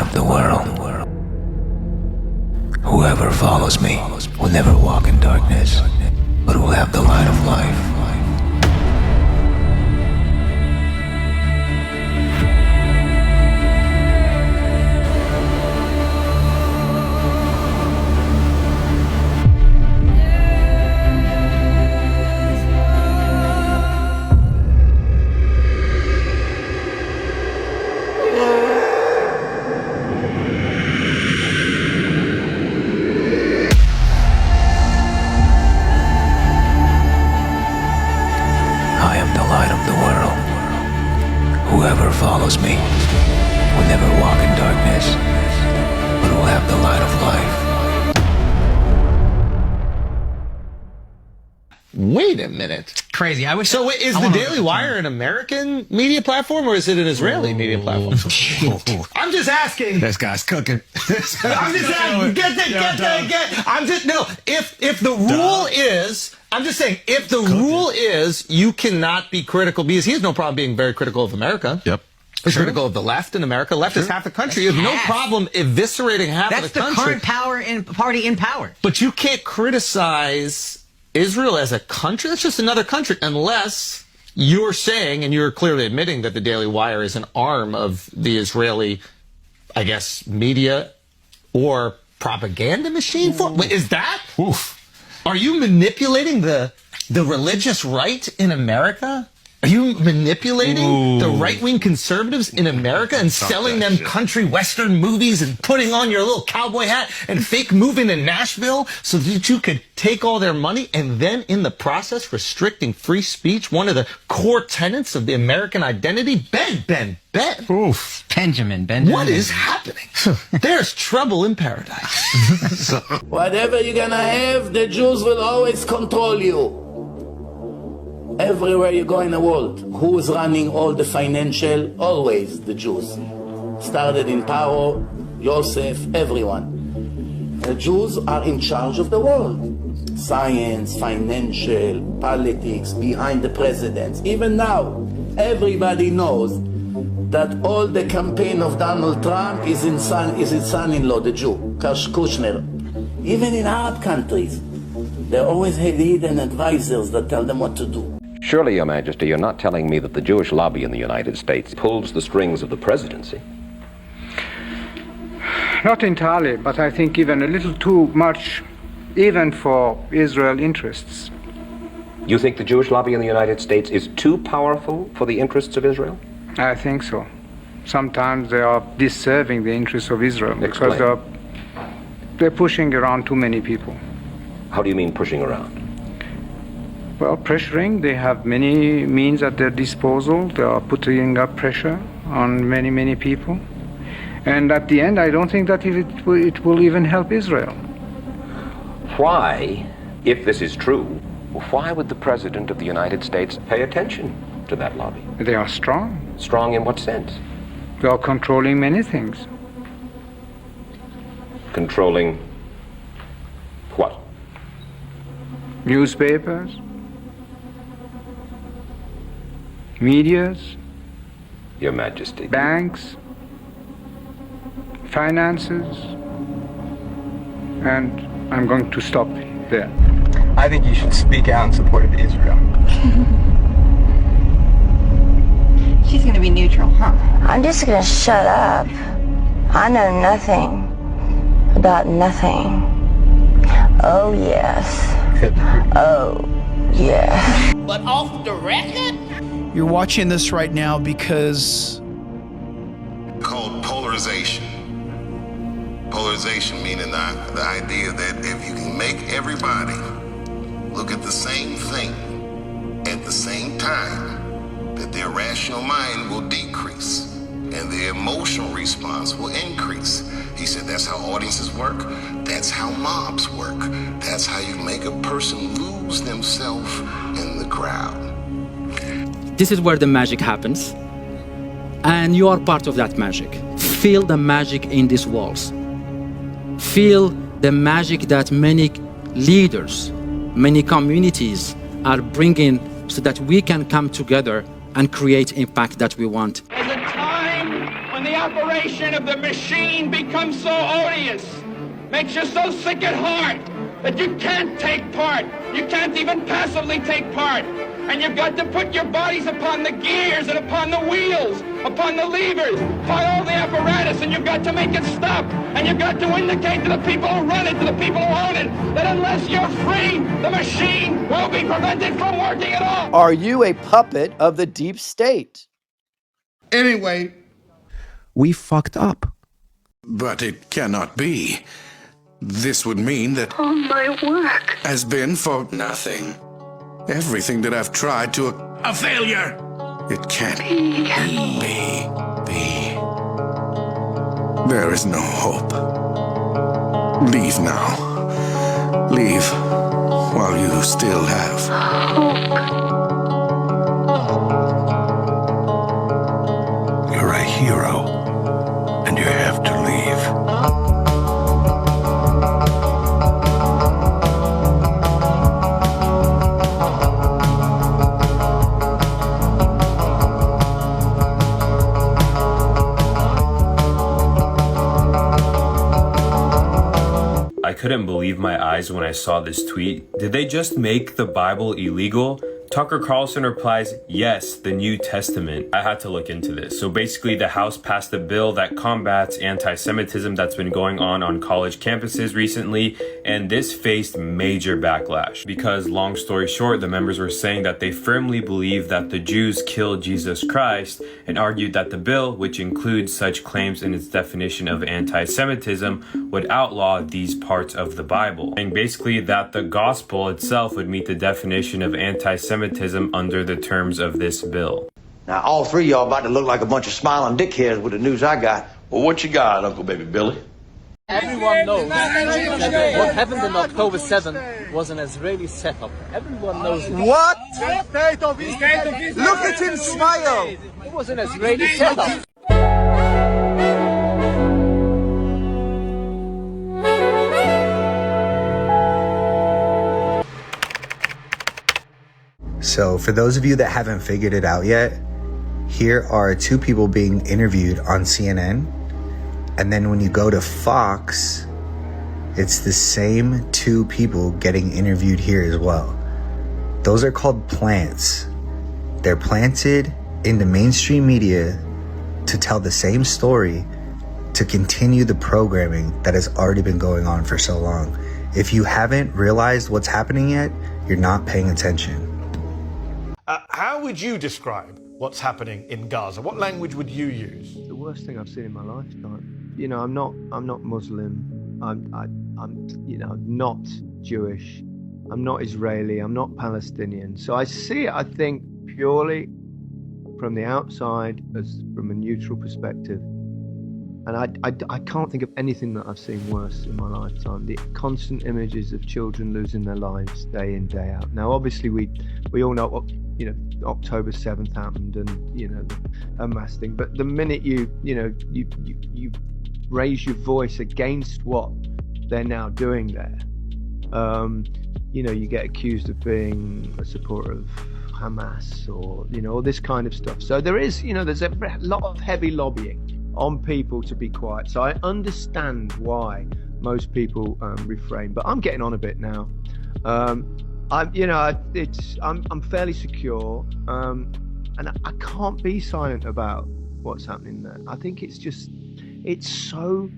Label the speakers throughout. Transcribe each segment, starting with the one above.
Speaker 1: of the world. Whoever follows me will never walk in darkness, but will have the light of life. Whoever follows me will never walk in darkness, but will have the light of life.
Speaker 2: Wait a minute.
Speaker 3: Crazy. I wish.
Speaker 2: So wait, is the Daily Wire an American media platform or is it an Israeli media platform? I'm just asking.
Speaker 3: This guy's cooking.
Speaker 2: I'm just asking. If the rule is, I'm just saying, if the rule is you cannot be critical, because he has no problem being very critical of America.
Speaker 3: Yep.
Speaker 2: He's critical of the left in America. Left is half the country. You have no problem eviscerating half of the country.
Speaker 3: That's the current party in power.
Speaker 2: But you can't criticize Israel as a country. That's just another country, unless you're saying, and you're clearly admitting, that the Daily Wire is an arm of the Israeli, I guess, media or propaganda machine. Is that? Oof. Are you manipulating the religious right in America? Are you manipulating the right-wing conservatives in America and selling them country western movies and putting on your little cowboy hat and fake moving in Nashville so that you could take all their money and then in the process restricting free speech, one of the core tenets of the American identity? Ben.
Speaker 3: Oof. Benjamin.
Speaker 2: What is happening? There's trouble in paradise.
Speaker 4: Whatever you're gonna have, the Jews will always control you. Everywhere you go in the world, who is running all the financial? Always the Jews. Started in Paro, Yosef, everyone. The Jews are in charge of the world. Science, financial, politics, behind the presidents. Even now, everybody knows that all the campaign of Donald Trump is his son-in-law, the Jew, Kushner. Even in Arab countries, they always have hidden advisors that tell them what to do.
Speaker 5: Surely, Your Majesty, you're not telling me that the Jewish lobby in the United States pulls the strings of the presidency?
Speaker 6: Not entirely, but I think even a little too much, even for Israel interests.
Speaker 5: You think the Jewish lobby in the United States is too powerful for the interests of Israel?
Speaker 6: I think so. Sometimes they are disserving the interests of Israel.
Speaker 5: Explain.
Speaker 6: Because they're pushing around too many people.
Speaker 5: How do you mean pushing around?
Speaker 6: Well, pressuring. They have many means at their disposal. They are putting up pressure on many, many people. And at the end, I don't think that it will even help Israel.
Speaker 5: Why, if this is true, why would the President of the United States pay attention to that lobby?
Speaker 6: They are strong.
Speaker 5: Strong in what sense?
Speaker 6: They are controlling many things.
Speaker 5: Controlling what?
Speaker 6: Newspapers, medias,
Speaker 5: Your Majesty.
Speaker 6: banks, finances, and I'm going to stop there.
Speaker 7: I think you should speak out in support of Israel.
Speaker 8: She's gonna be neutral, huh?
Speaker 9: I'm just gonna shut up. I know nothing about nothing. Oh yes. Oh yes.
Speaker 4: But off the record?
Speaker 10: You're watching this right now because...
Speaker 11: Called polarization. Polarization meaning the idea that if you can make everybody look at the same thing at the same time, that their rational mind will decrease and their emotional response will increase. He said that's how audiences work. That's how mobs work. That's how you make a person lose themselves in the crowd.
Speaker 12: This is where the magic happens. And you are part of that magic. Feel the magic in these walls. Feel the magic that many leaders, many communities are bringing so that we can come together and create impact that we want.
Speaker 13: There's a time when the operation of the machine becomes so odious, makes you so sick at heart that you can't take part. You can't even passively take part. And you've got to put your bodies upon the gears and upon the wheels, upon the levers, upon all the apparatus, and you've got to make it stop. And you've got to indicate to the people who run it, to the people who own it, that unless you're free, the machine will be prevented from working at all.
Speaker 14: Are you a puppet of the deep state?
Speaker 15: Anyway,
Speaker 16: we fucked up.
Speaker 15: But it cannot be. This would mean that
Speaker 9: all my work
Speaker 15: has been for nothing. Everything that I've tried to a failure. It can't be. There is no hope. Leave now. Leave while you still have
Speaker 9: hope.
Speaker 1: You're a hero, and you have to leave.
Speaker 17: I couldn't believe my eyes when I saw this tweet. Did they just make the Bible illegal? Tucker Carlson replies, yes, the New Testament. I had to look into this. So basically the House passed a bill that combats anti-Semitism that's been going on college campuses recently, and this faced major backlash because, long story short, the members were saying that they firmly believe that the Jews killed Jesus Christ and argued that the bill, which includes such claims in its definition of anti-Semitism, would outlaw these parts of the Bible, and basically that the gospel itself would meet the definition of anti-Semitism under the terms of this bill.
Speaker 18: Now, all three of y'all about to look like a bunch of smiling dickheads with the news I got.
Speaker 19: Well, what you got, Uncle Baby Billy?
Speaker 20: Everyone knows that what happened on October 7th was an Israeli setup. Everyone knows it.
Speaker 18: What? Look at him smile!
Speaker 20: It was an Israeli setup.
Speaker 16: So for those of you that haven't figured it out yet, here are two people being interviewed on CNN. And then when you go to Fox, it's the same two people getting interviewed here as well. Those are called plants. They're planted in the mainstream media to tell the same story, to continue the programming that has already been going on for so long. If you haven't realized what's happening yet, you're not paying attention.
Speaker 21: How would you describe what's happening in Gaza? What language would you use?
Speaker 22: The worst thing I've seen in my lifetime. You know, I'm not Muslim. I'm you know, not Jewish. I'm not Israeli. I'm not Palestinian. So I see it, I think, purely from the outside, as from a neutral perspective. And I can't think of anything that I've seen worse in my lifetime. The constant images of children losing their lives day in, day out. Now, obviously, we all know what, you know, October 7th happened, and, you know, the Hamas thing. But the minute you raise your voice against what they're now doing there, you know, you get accused of being a supporter of Hamas, or, you know, all this kind of stuff. So there is, you know, there's a lot of heavy lobbying on people to be quiet. So I understand why most people refrain, but I'm getting on a bit now. I'm fairly secure, and I can't be silent about what's happening there. I think it's so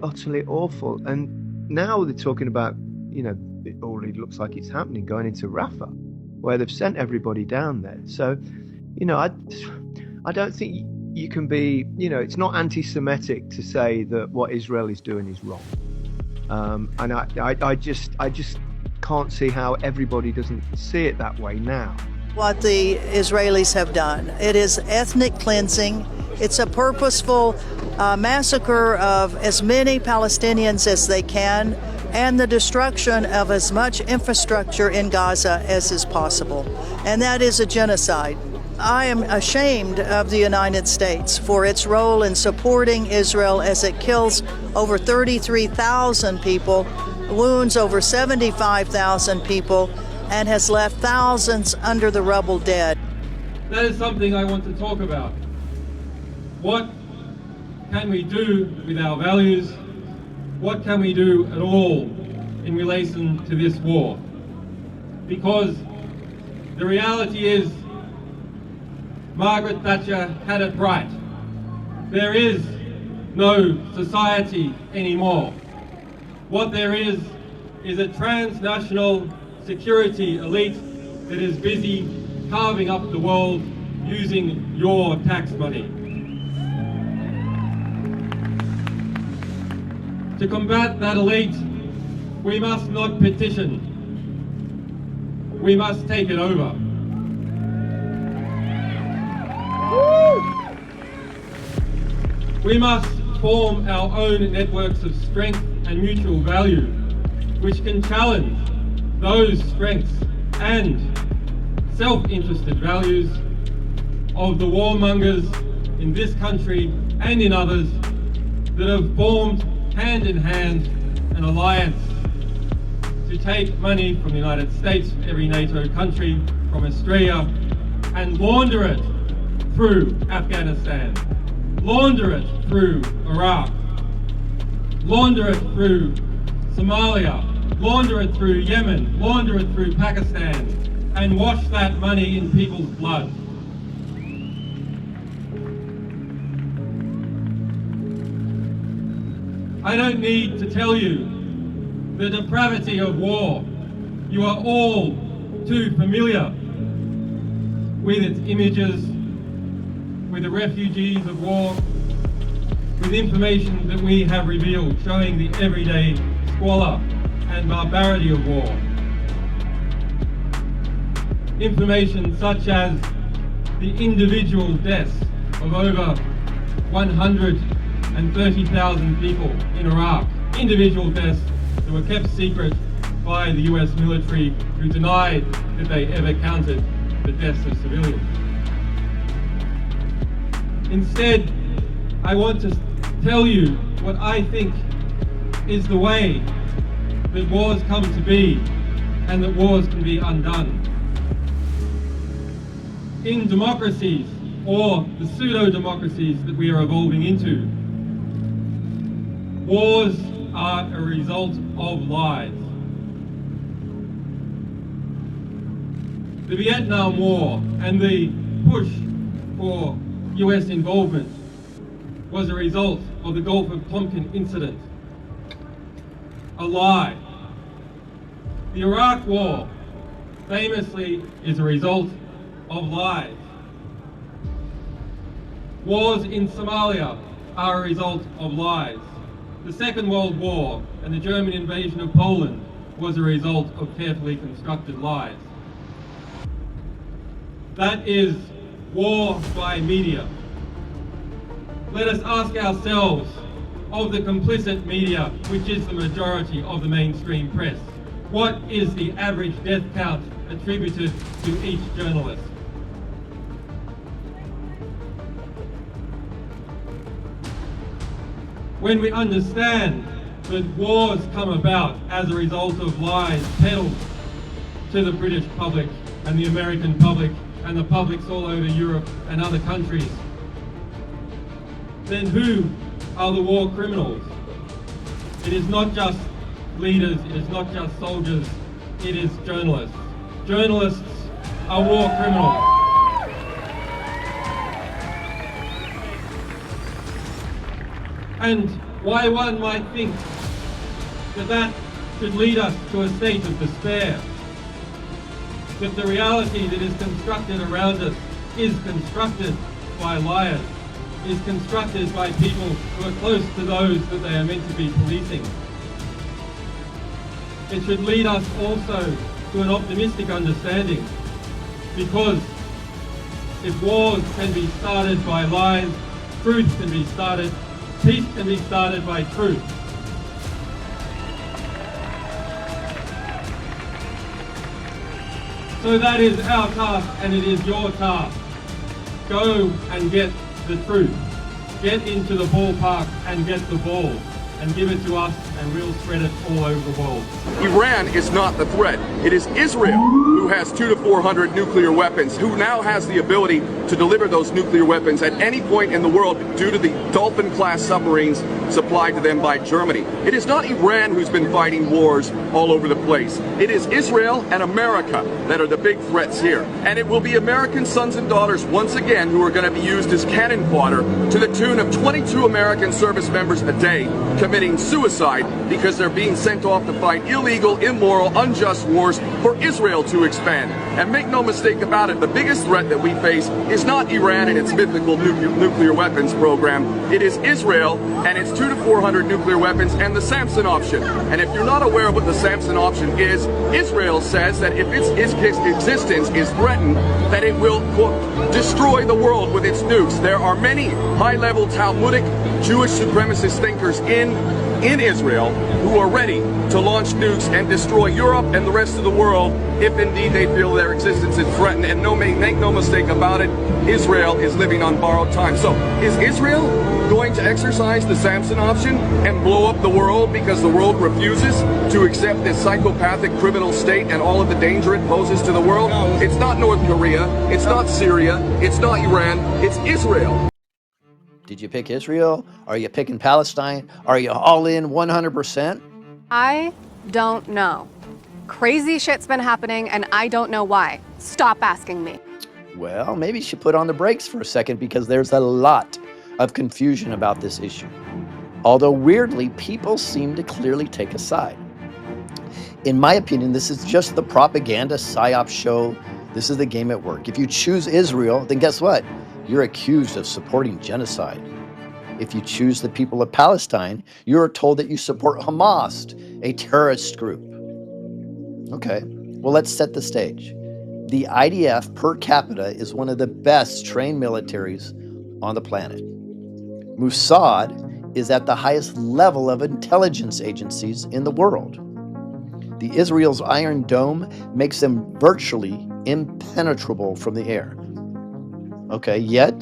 Speaker 22: utterly awful. And now they're talking about, you know, it already looks like it's happening, going into Rafah, where they've sent everybody down there. So, you know, I don't think you can be, you know, it's not anti-Semitic to say that what Israel is doing is wrong. And I just can't see how everybody doesn't see it that way now.
Speaker 23: What the Israelis have done, it is ethnic cleansing. It's a purposeful massacre of as many Palestinians as they can, and the destruction of as much infrastructure in Gaza as is possible. And that is a genocide. I am ashamed of the United States for its role in supporting Israel as it kills over 33,000 people, wounds over 75,000 people, and has left thousands under the rubble dead.
Speaker 24: That is something I want to talk about. What
Speaker 2: can we do with our values? What can we do at all in relation to this war? Because the reality is, Margaret Thatcher had it right. There is no society anymore. What there is a transnational security elite that is busy carving up the world using your tax money. To combat that elite, we must not petition. We must take it over. We must form our own networks of strength and mutual value, which can challenge those strengths and self-interested values of the warmongers in this country and in others that have formed hand in hand an alliance to take money from the United States, from every NATO country, from Australia, and launder it through Afghanistan, launder it through Iraq, launder it through Somalia, launder it through Yemen, launder it through Pakistan, and wash that money in people's blood. I don't need to tell you the depravity of war. You are all too familiar with its images, with the refugees of war, with information that we have revealed showing the everyday squalor and barbarity of war. Information such as the individual deaths of over 130,000 people in Iraq, individual deaths that were kept secret by the US military, who denied that they ever counted the deaths of civilians. Instead, I want to tell you what I think is the way that wars come to be and that wars can be undone. In democracies, or the pseudo-democracies that we are evolving into, wars are a result of lies. The Vietnam War and the push for US involvement was a result of the Gulf of Tonkin incident. A lie. The Iraq War famously is a result of lies. Wars in Somalia are a result of lies. The Second World War and the German invasion of Poland was a result of carefully constructed lies. That is war by media. Let us ask ourselves, of the complicit media, which is the majority of the mainstream press, what is the average death count attributed to each journalist? When we understand that wars come about as a result of lies peddled to the British public and the American public and the publics all over Europe and other countries, then who are the war criminals? It is not just leaders, it is not just soldiers, it is journalists. Journalists are war criminals. And why one might think that that should lead us to a state of despair, that the reality that is constructed around us is constructed by liars, is constructed by people who are close to those that they are meant to be policing. It should lead us also to an optimistic understanding, because if wars can be started by lies, truth can be started, peace can be started by truth. So that is our task, and it is your task. Go and get the truth. Get into the ballpark and get the ball. and give it to us, and we'll spread it all over the world.
Speaker 3: Iran is not the threat. It is Israel who has 200 to 400 nuclear weapons, who now has the ability to deliver those nuclear weapons at any point in the world due to the Dolphin-class submarines supplied to them by Germany. It is not Iran who's been fighting wars all over the place. It is Israel and America that are the big threats here. And it will be American sons and daughters once again who are going to be used as cannon fodder to the tune of 22 American service members a day committing suicide because they're being sent off to fight illegal, immoral, unjust wars for Israel to expand. And make no mistake about it, the biggest threat that we face is not Iran and its mythical nuclear weapons program. It is Israel and its 200 to 400 nuclear weapons and the Samson option. And if you're not aware of what the Samson option is, Israel says that if its existence is threatened, that it will, quote, destroy the world with its nukes. There are many high-level Talmudic Jewish supremacist thinkers in Israel who are ready to launch nukes and destroy Europe and the rest of the world if indeed they feel their existence is threatened. And make no mistake about it, Israel is living on borrowed time. So is Israel going to exercise the Samson option and blow up the world because the world refuses to accept this psychopathic criminal state and all of the danger it poses to the world? It's not North Korea, it's not Syria, it's not Iran, it's Israel.
Speaker 14: Did you pick Israel? Are you picking Palestine? Are you all in 100%?
Speaker 5: I don't know. Crazy shit's been happening and I don't know why. Stop asking me.
Speaker 14: Well, maybe you should put on the brakes for a second because there's a lot of confusion about this issue. Although weirdly, people seem to clearly take a side. In my opinion, this is just the propaganda psyop show. This is the game at work. If you choose Israel, then guess what? You're accused of supporting genocide. If you choose the people of Palestine, you're told that you support Hamas, a terrorist group. Okay, well, let's set the stage. The IDF per capita is one of the best trained militaries on the planet. Mossad is at the highest level of intelligence agencies in the world. The Israel's Iron Dome makes them virtually impenetrable from the air. Okay, yet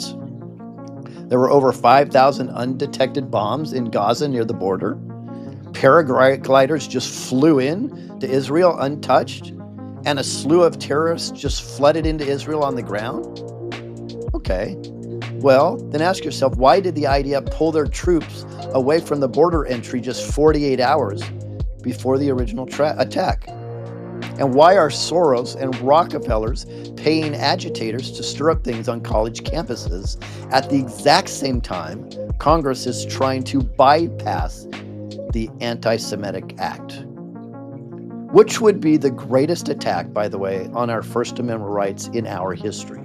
Speaker 14: there were over 5,000 undetected bombs in Gaza near the border. Paragliders just flew in to Israel untouched, and a slew of terrorists just flooded into Israel on the ground. Okay, well, then ask yourself, why did the IDF pull their troops away from the border entry just 48 hours before the original attack? And why are Soros and Rockefellers paying agitators to stir up things on college campuses at the exact same time Congress is trying to bypass the Anti-Semitic Act? Which would be the greatest attack, by the way, on our First Amendment rights in our history?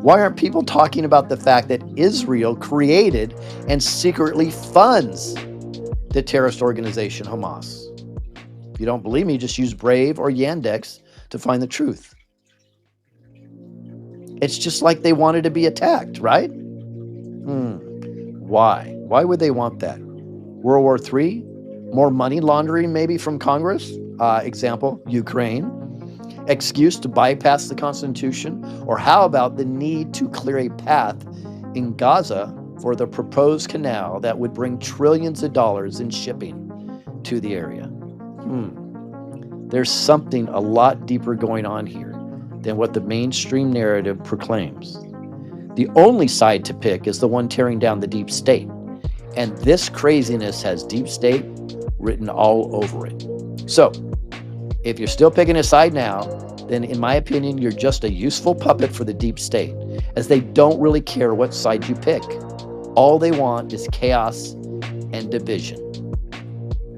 Speaker 14: Why aren't people talking about the fact that Israel created and secretly funds the terrorist organization Hamas? If you don't believe me, just use Brave or Yandex to find the truth. It's just like they wanted to be attacked, right? Why? Why would they want that? World War III? More money laundering maybe from Congress? Example, Ukraine. Excuse to bypass the Constitution? Or how about the need to clear a path in Gaza for the proposed canal that would bring trillions of dollars in shipping to the area? There's something a lot deeper going on here than what the mainstream narrative proclaims. The only side to pick is the one tearing down the deep state. And this craziness has deep state written all over it. So, if you're still picking a side now, then in my opinion, you're just a useful puppet for the deep state, as they don't really care what side you pick. All they want is chaos and division.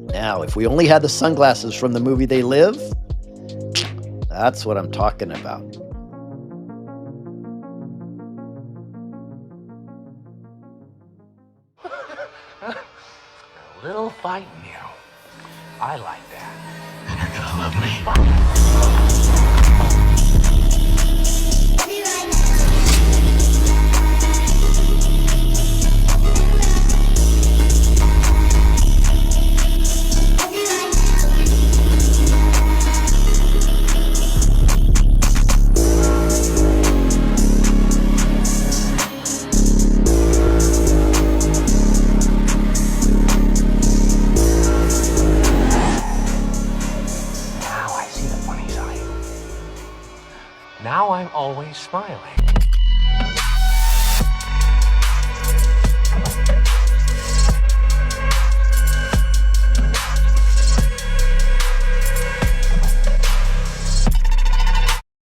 Speaker 14: Now, if we only had the sunglasses from the movie They Live, that's what I'm talking about.
Speaker 4: A little fight now. I like that. You're gonna love me.
Speaker 6: Why are you smiling?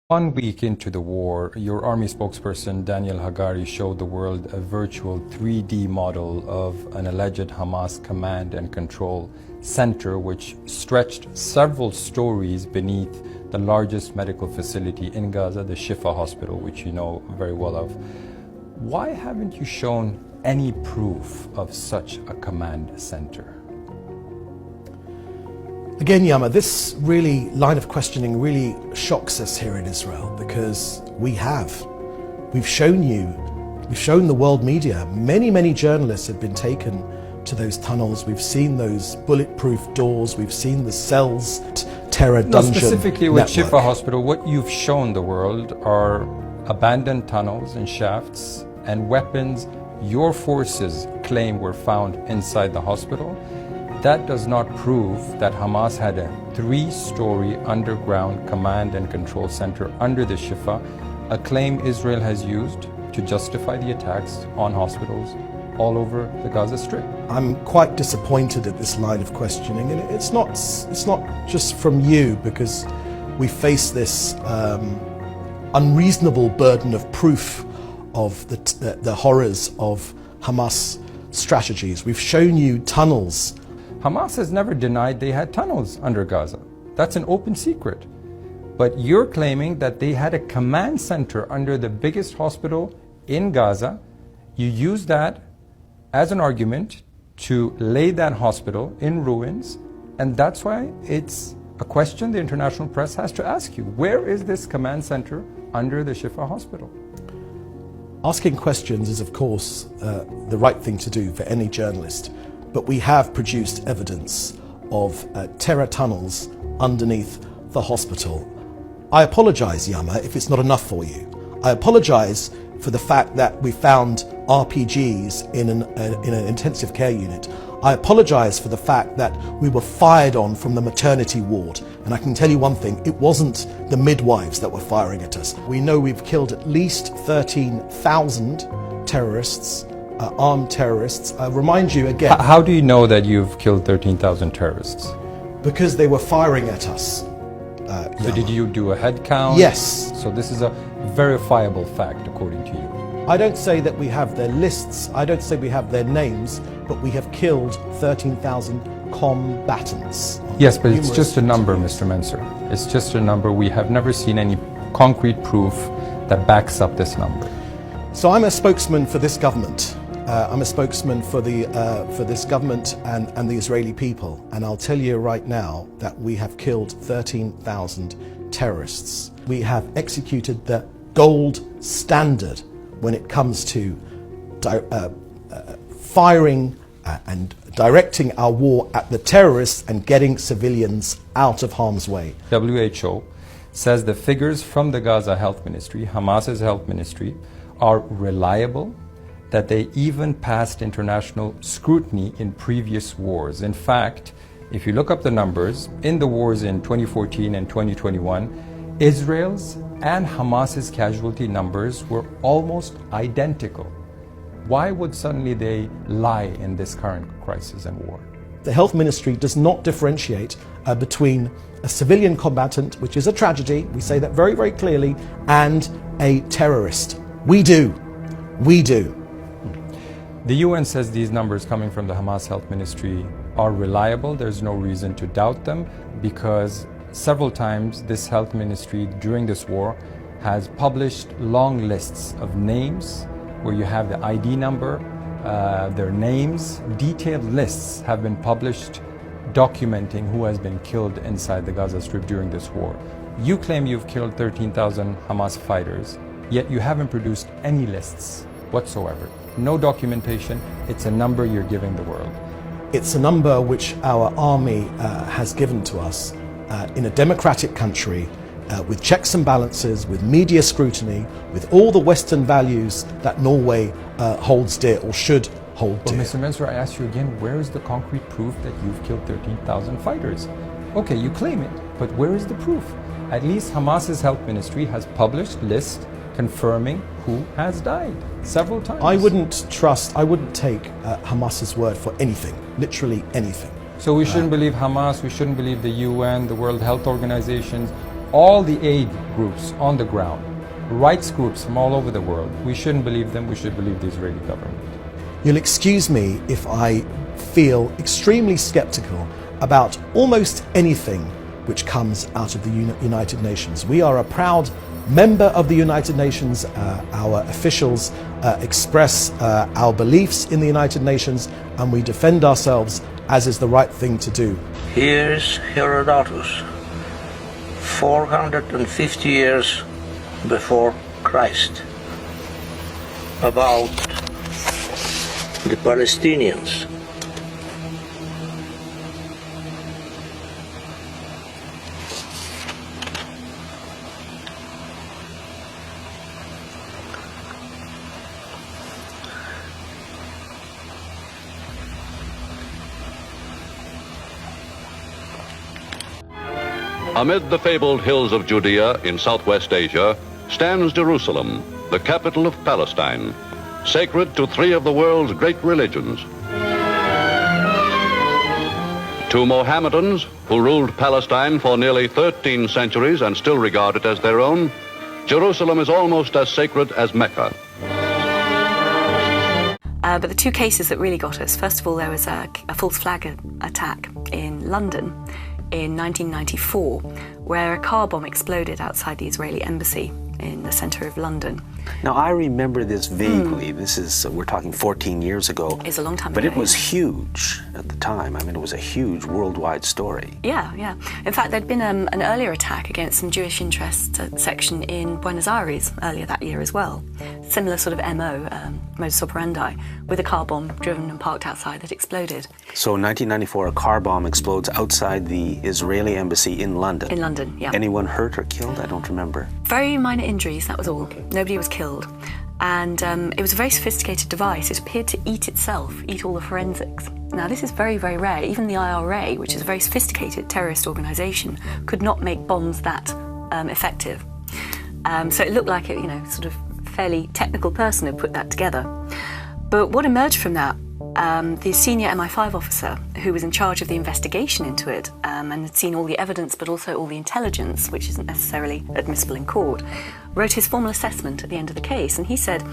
Speaker 7: One week into the war, your army spokesperson Daniel Hagari showed the world a virtual 3D model of an alleged Hamas command and control center which stretched several stories beneath the largest medical facility in Gaza, the Shifa hospital, which you know very well of. Why haven't you shown any proof of such a command center?
Speaker 8: Again, Yama, this line of questioning really shocks us here in Israel, because we've shown the world media, many journalists have been taken to those tunnels. We've seen those bulletproof doors, we've seen the cells, terror dungeon
Speaker 7: Specifically with
Speaker 8: network.
Speaker 7: Shifa Hospital, what you've shown the world are abandoned tunnels and shafts and weapons your forces claim were found inside the hospital. That does not prove that Hamas had a 3-story underground command and control center under the Shifa, a claim Israel has used to justify the attacks on hospitals all over the Gaza Strip.
Speaker 8: I'm quite disappointed at this line of questioning, and it's not just from you, because we face this unreasonable burden of proof of the horrors of Hamas strategies. We've shown you tunnels.
Speaker 7: Hamas has never denied they had tunnels under Gaza. That's an open secret. But you're claiming that they had a command center under the biggest hospital in Gaza. You use that as an argument to lay that hospital in ruins, and that's why it's a question the international press has to ask you. Where is this command center under the Shifa hospital?
Speaker 8: Asking questions is, of course, the right thing to do for any journalist. But we have produced evidence of terror tunnels underneath the hospital. I apologize, Yama, if it's not enough for you. I apologize for the fact that we found RPGs in an intensive care unit. I apologize for the fact that we were fired on from the maternity ward. And I can tell you one thing, it wasn't the midwives that were firing at us. We know we've killed at least 13,000 terrorists, armed terrorists. I remind you again.
Speaker 7: How do you know that you've killed 13,000 terrorists?
Speaker 8: Because they were firing at us.
Speaker 7: So did you do a head count?
Speaker 8: Yes.
Speaker 7: So this is a verifiable fact according to you.
Speaker 8: I don't say that we have their lists, I don't say we have their names, but we have killed 13,000 combatants.
Speaker 7: Yes, but it's just a number, Mr. Mensur. It's just a number. We have never seen any concrete proof that backs up this number.
Speaker 8: So I'm a spokesman for this government. I'm a spokesman for this government and the Israeli people, and I'll tell you right now that we have killed 13,000 terrorists. We have executed the gold standard when it comes to firing and directing our war at the terrorists and getting civilians out of harm's way.
Speaker 7: WHO says the figures from the Gaza Health Ministry, Hamas's health ministry, are reliable, that they even passed international scrutiny in previous wars. In fact, if you look up the numbers, in the wars in 2014 and 2021, Israel's and Hamas's casualty numbers were almost identical. Why would suddenly they lie in this current crisis and war?
Speaker 8: The health ministry does not differentiate between a civilian combatant, which is a tragedy, we say that very, very clearly, and a terrorist. We do. We do.
Speaker 7: The UN says these numbers coming from the Hamas Health Ministry are reliable. There's no reason to doubt them, because several times this health ministry during this war has published long lists of names where you have the ID number, their names. Detailed lists have been published documenting who has been killed inside the Gaza Strip during this war. You claim you've killed 13,000 Hamas fighters, yet you haven't produced any lists whatsoever. No documentation. It's a number you're giving the world.
Speaker 8: It's a number which our army has given to us in a democratic country with checks and balances, with media scrutiny, with all the Western values that Norway holds dear or should hold dear.
Speaker 7: Well, Mr. Mensur, I ask you again, where is the concrete proof that you've killed 13,000 fighters? Okay, you claim it, but where is the proof? At least Hamas's health ministry has published lists confirming who has died several times.
Speaker 8: I wouldn't take Hamas's word for anything, literally anything.
Speaker 7: So we shouldn't believe Hamas, we shouldn't believe the UN, the World Health Organizations, all the aid groups on the ground, rights groups from all over the world. We shouldn't believe them, we should believe the Israeli government.
Speaker 8: You'll excuse me if I feel extremely skeptical about almost anything which comes out of the United Nations. We are a proud member of the United Nations. Our officials express our beliefs in the United Nations, and we defend ourselves as is the right thing to do.
Speaker 6: Here's Herodotus, 450 years before Christ, about the Palestinians.
Speaker 10: Amid the fabled hills of Judea in southwest Asia stands Jerusalem, the capital of Palestine, sacred to three of the world's great religions. To Mohammedans, who ruled Palestine for nearly 13 centuries and still regard it as their own, Jerusalem is almost as sacred as Mecca.
Speaker 11: But the two cases that really got us, first of all, there was a false flag attack in London in 1994, where a car bomb exploded outside the Israeli embassy in the centre of London.
Speaker 24: Now, I remember this vaguely. This is, we're talking 14 years ago.
Speaker 11: It's a long time
Speaker 24: but
Speaker 11: ago.
Speaker 24: But it was huge at the time. I mean, it was a huge worldwide story.
Speaker 11: Yeah, yeah. In fact, there'd been an earlier attack against some Jewish interest section in Buenos Aires earlier that year as well. Similar sort of MO, modus operandi, with a car bomb driven and parked outside that exploded.
Speaker 24: So in 1994, a car bomb explodes outside the Israeli embassy in London.
Speaker 11: In London, yeah.
Speaker 24: Anyone hurt or killed? I don't remember.
Speaker 11: Very minor injuries, that was all. Nobody was killed. And it was a very sophisticated device. It appeared to eat itself, eat all the forensics. Now, this is very, very rare. Even the IRA, which is a very sophisticated terrorist organisation, could not make bombs that effective. So it looked like a, sort of fairly technical person had put that together. But what emerged from that, the senior MI5 officer who was in charge of the investigation into it and had seen all the evidence but also all the intelligence, which isn't necessarily admissible in court, wrote his formal assessment at the end of the case, and he said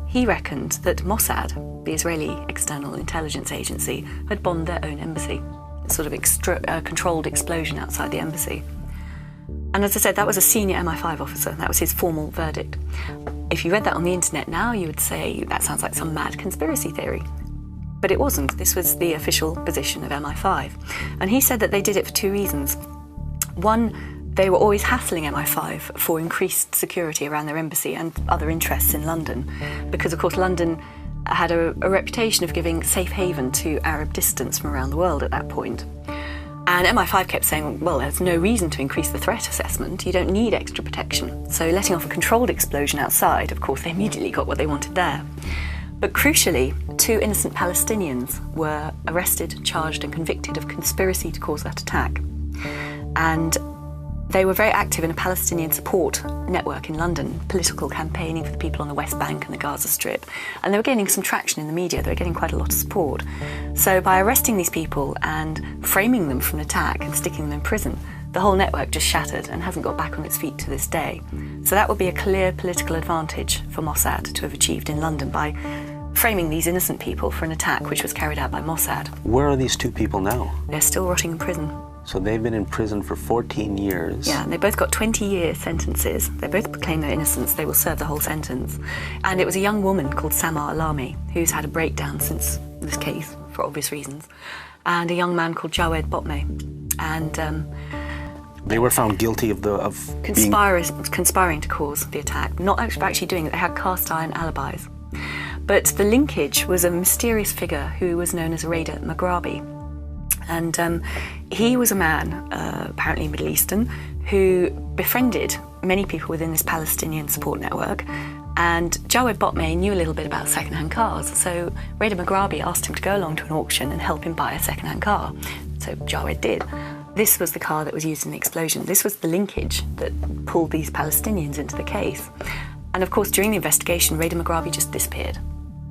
Speaker 11: he reckoned that Mossad, the Israeli external intelligence agency, had bombed their own embassy. A sort of controlled explosion outside the embassy. And as I said, that was a senior MI5 officer. That was his formal verdict. If you read that on the internet now, you would say that sounds like some mad conspiracy theory. But it wasn't. This was the official position of MI5. And he said that they did it for two reasons. One, they were always hassling MI5 for increased security around their embassy and other interests in London. Because, of course, London had a reputation of giving safe haven to Arab dissidents from around the world at that point. And MI5 kept saying, well, there's no reason to increase the threat assessment. You don't need extra protection. So letting off a controlled explosion outside, of course, they immediately got what they wanted there. But crucially, two innocent Palestinians were arrested, charged and convicted of conspiracy to cause that attack. And they were very active in a Palestinian support network in London, political campaigning for the people on the West Bank and the Gaza Strip. And they were gaining some traction in the media. They were getting quite a lot of support. So by arresting these people and framing them for an attack and sticking them in prison, the whole network just shattered and hasn't got back on its feet to this day. So that would be a clear political advantage for Mossad to have achieved in London by framing these innocent people for an attack which was carried out by Mossad.
Speaker 24: Where are these two people now?
Speaker 11: They're still rotting in prison.
Speaker 24: So they've been in prison for 14 years.
Speaker 11: Yeah, and they both got 20-year sentences. They both proclaim their innocence. They will serve the whole sentence. And it was a young woman called Samar Alami who's had a breakdown since this case, for obvious reasons, and a young man called Jawed Botme. And
Speaker 24: they were found guilty of
Speaker 11: conspiring to cause the attack, not actually doing it. They had cast iron alibis. But the linkage was a mysterious figure who was known as Raider Maghrabi. And he was a man, apparently Middle Eastern, who befriended many people within this Palestinian support network. And Jawed Botme knew a little bit about second-hand cars. So Raider Maghrabi asked him to go along to an auction and help him buy a second-hand car. So Jawed did. This was the car that was used in the explosion. This was the linkage that pulled these Palestinians into the case. And of course, during the investigation, Raider Mugrabi just disappeared.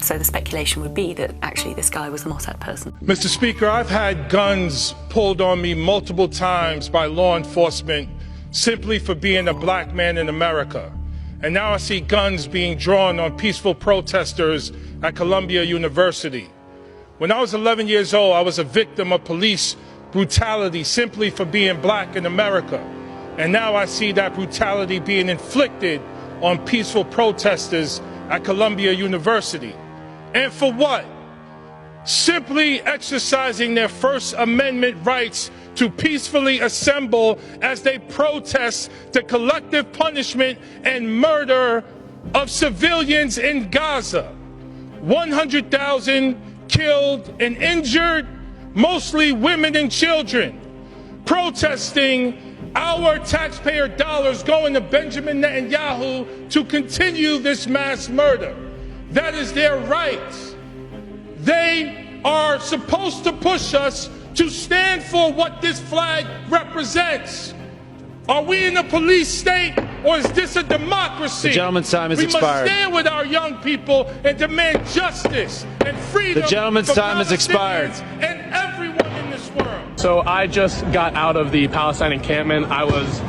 Speaker 11: So the speculation would be that actually this guy was the Mossad person.
Speaker 9: Mr. Speaker, I've had guns pulled on me multiple times by law enforcement simply for being a black man in America. And now I see guns being drawn on peaceful protesters at Columbia University. When I was 11 years old, I was a victim of police brutality simply for being black in America. And now I see that brutality being inflicted on peaceful protesters at Columbia University. And for what? Simply exercising their First Amendment rights to peacefully assemble as they protest the collective punishment and murder of civilians in Gaza. 100,000 killed and injured, mostly women and children, protesting our taxpayer dollars going to Benjamin Netanyahu to continue this mass murder. That is their right. They are supposed to push us to stand for what this flag represents. Are we in a police state, or is this a democracy?
Speaker 20: The gentleman's time has expired.
Speaker 9: We must stand with our young people and demand justice and freedom.
Speaker 20: The gentleman's time has expired.
Speaker 9: And everyone in this world.
Speaker 12: So I just got out of the Palestine encampment. I was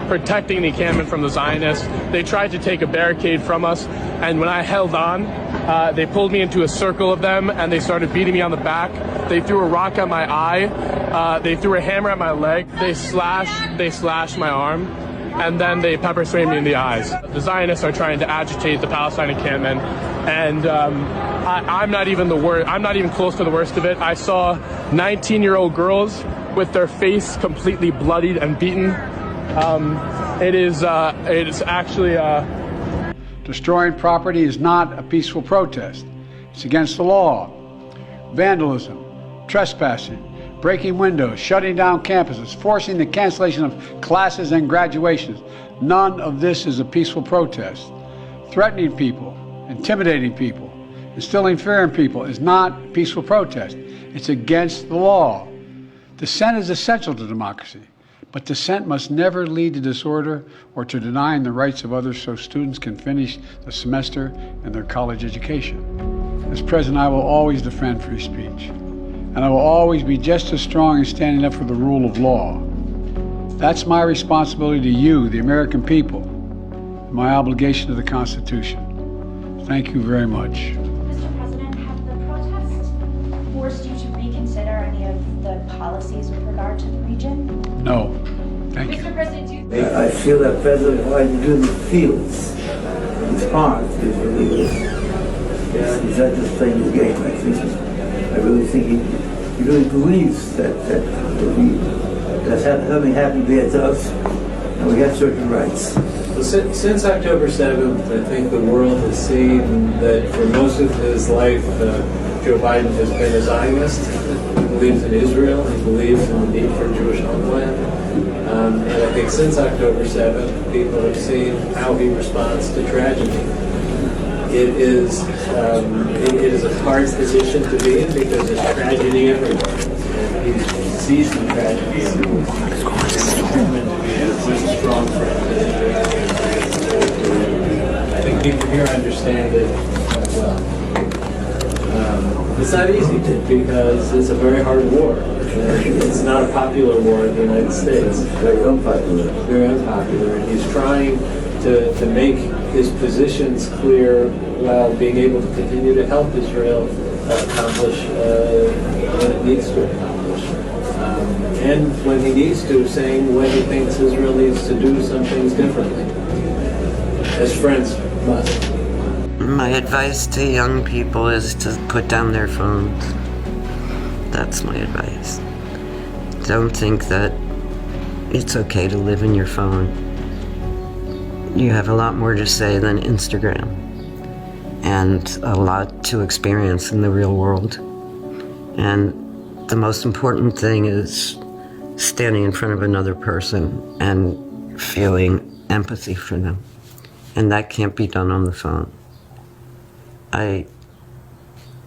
Speaker 12: protecting the encampment from the Zionists. They tried to take a barricade from us, and when I held on, they pulled me into a circle of them, and they started beating me on the back. They threw a rock at my eye. They threw a hammer at my leg. They slashed my arm, and then they pepper sprayed me in the eyes. The Zionists are trying to agitate the Palestine encampment, and I'm not even close to the worst of it. I saw 19-year-old girls with their face completely bloodied and beaten. It is actually
Speaker 13: destroying property is not a peaceful protest. It's against the law. Vandalism, trespassing, breaking windows, shutting down campuses, forcing the cancellation of classes and graduations. None of this is a peaceful protest. Threatening people, intimidating people, instilling fear in people is not peaceful protest. It's against the law. Dissent is essential to democracy, but dissent must never lead to disorder or to denying the rights of others so students can finish the semester and their college education. As president, I will always defend free speech, and I will always be just as strong in standing up for the rule of law. That's my responsibility to you, the American people, and my obligation to the Constitution. Thank you very much.
Speaker 15: Mr. President, have the protests forced you to reconsider any of the policies with regard to the region?
Speaker 13: No. Thank you.
Speaker 15: Mr. President,
Speaker 25: I feel that President Biden feels his heart is really he's not just playing his game. I really think he really believes that something happened there to us, and we have certain rights.
Speaker 26: Well, since October 7th, I think the world has seen that for most of his life, Joe Biden has been a Zionist. He believes in Israel. He believes in the need for Jewish homeland. And I think since October 7th, people have seen how he responds to tragedy. It is a hard position to be in because there's tragedy everywhere. And he sees the tragedy and is determined to be a strong friend. I think people here understand it well. It's not easy because it's a very hard war. It's not a popular war in the United States.
Speaker 25: Very unpopular.
Speaker 26: Very unpopular. And he's trying to make his positions clear while being able to continue to help Israel accomplish what it needs to accomplish. And when he needs to, saying when he thinks Israel needs to do some things differently. As friends must.
Speaker 27: My advice to young people is to put down their phones. That's my advice. Don't think that it's okay to live in your phone. You have a lot more to say than Instagram, and a lot to experience in the real world. And the most important thing is standing in front of another person and feeling empathy for them. And that can't be done on the phone. I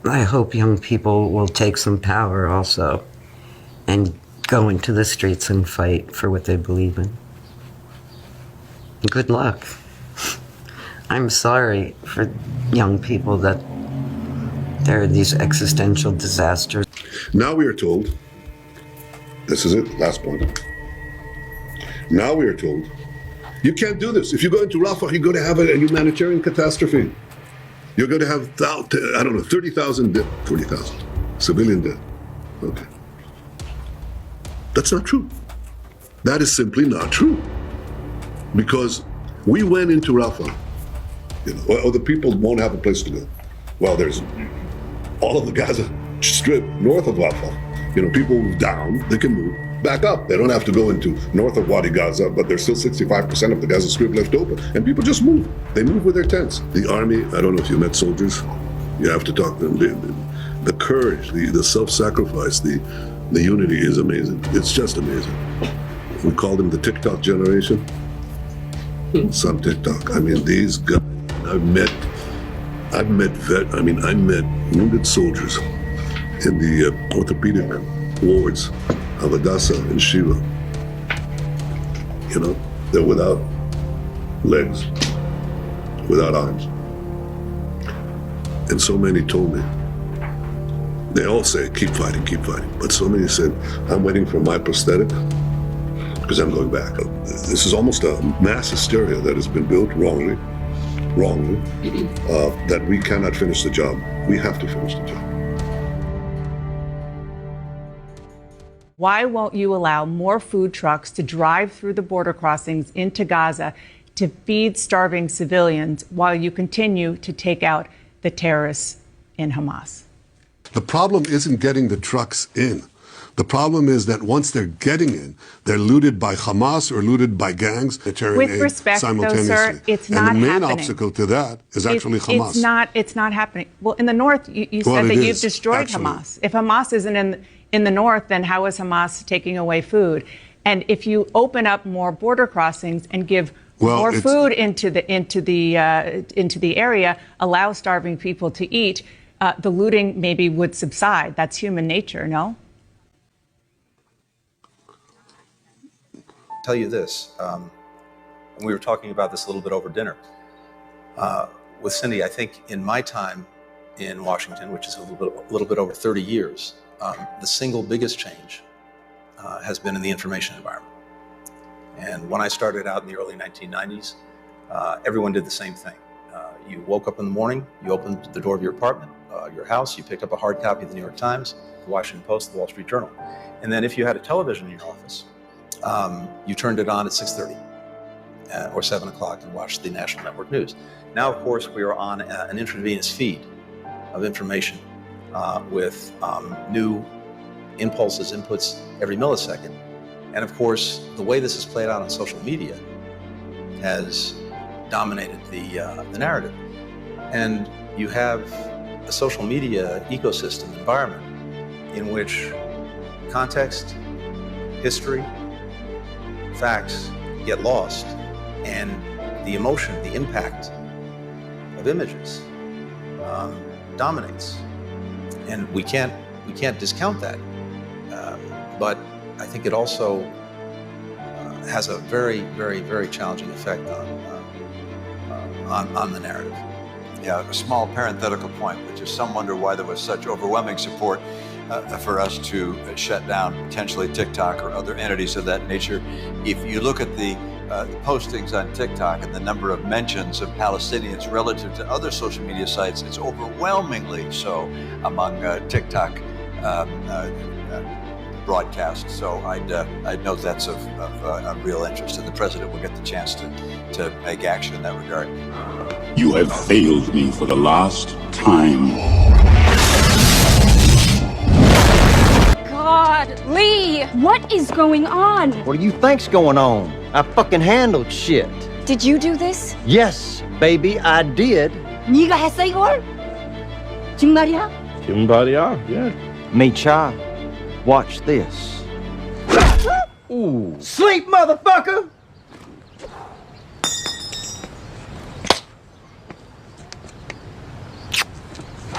Speaker 27: hope young people will take some power also and go into the streets and fight for what they believe in. Good luck. I'm sorry for young people that there are these existential disasters.
Speaker 1: Now we are told, this is it, last point. Now we are told, you can't do this. If you go into Rafah, you're going to have a humanitarian catastrophe. You're going to have, I don't know, 30,000 dead, 40,000 civilian dead. Okay. That's not true. That is simply not true. Because we went into Rafah, well, the people won't have a place to go. Well, there's all of the Gaza Strip north of Rafah. People down, they can move back up. They don't have to go into north of Wadi Gaza, but there's still 65% of the Gaza Strip left open. And people just move. They move with their tents. The army, I don't know if you met soldiers, you have to talk to them. The courage, the self-sacrifice, the unity is amazing. It's just amazing. We call them the TikTok generation. Some TikTok. I mean, these guys, I met wounded soldiers in the orthopedic wards of Hadassah and Shiva. They're without legs, without arms. And so many told me, they all say, keep fighting, keep fighting. But so many said, I'm waiting for my prosthetic because I'm going back. This is almost a mass hysteria that has been built wrongly, that we cannot finish the job. We have to finish the job.
Speaker 16: Why won't you allow more food trucks to drive through the border crossings into Gaza to feed starving civilians while you continue to take out the terrorists in Hamas?
Speaker 1: The problem isn't getting the trucks in. The problem is that once they're getting in, they're looted by Hamas or looted by gangs.
Speaker 16: With respect, though, sir, it's not happening.
Speaker 1: And the main obstacle to that is actually Hamas.
Speaker 16: It's not happening. Well, in the north, you said that you've destroyed Hamas. If Hamas isn't in the north, then how is Hamas taking away food? And if you open up more border crossings and give more food into the area, allow starving people to eat, the looting maybe would subside. That's human nature, no?
Speaker 17: Tell you this, and we were talking about this a little bit over dinner with Cindy. I think in my time in Washington, which is a little bit over 30 years, the single biggest change has been in the information environment. And when I started out in the early 1990s, everyone did the same thing. You woke up in the morning, you opened the door of your apartment, your house, you picked up a hard copy of the New York Times, the Washington Post, the Wall Street Journal. And then if you had a television in your office, you turned it on at 6:30 or 7 o'clock and watched the national network news. Now, of course, we are on an intravenous feed of information with new impulses, inputs every millisecond. And of course, the way this is played out on social media has dominated the narrative. And you have a social media ecosystem environment in which context, history, facts get lost, and the emotion, the impact of images dominates. And we can't discount that. But I think it also has a very, very, very challenging effect on the narrative.
Speaker 18: Yeah, a small parenthetical point, which is some wonder why there was such overwhelming support for us to shut down potentially TikTok or other entities of that nature. If you look at the postings on TikTok and the number of mentions of Palestinians relative to other social media sites, it's overwhelmingly so among TikTok broadcasts. So I'd note that's of real interest, and the president will get the chance to make action in that regard.
Speaker 19: You have failed me for the last time.
Speaker 21: God, Lee, what is going on?
Speaker 22: What do you think's going on? I fucking handled shit.
Speaker 21: Did you do this?
Speaker 22: Yes, baby, I did.
Speaker 21: 네가 했어 이걸? 정말이야?
Speaker 22: 정말이야, yeah. Micha, watch this. Ooh. Sleep, motherfucker!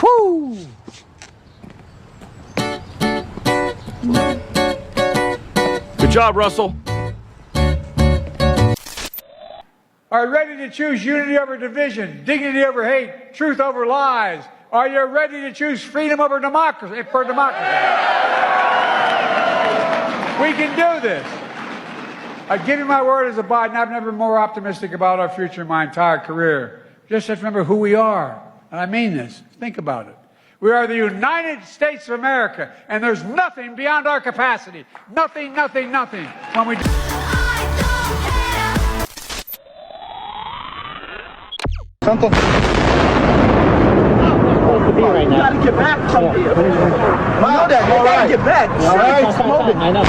Speaker 22: Whoo!
Speaker 28: Good job, Russell.
Speaker 13: Are you ready to choose unity over division, dignity over hate, truth over lies? Are you ready to choose freedom over democracy? For democracy. We can do this. I give you my word as a Biden, I've never been more optimistic about our future in my entire career. Just have to remember who we are. And I mean this. Think about it. We are the United States of America, and there's nothing beyond our capacity. Nothing, nothing, nothing. When we do.
Speaker 22: Uncle. You gotta get back from here. I know that. You gotta get back. All right. I know.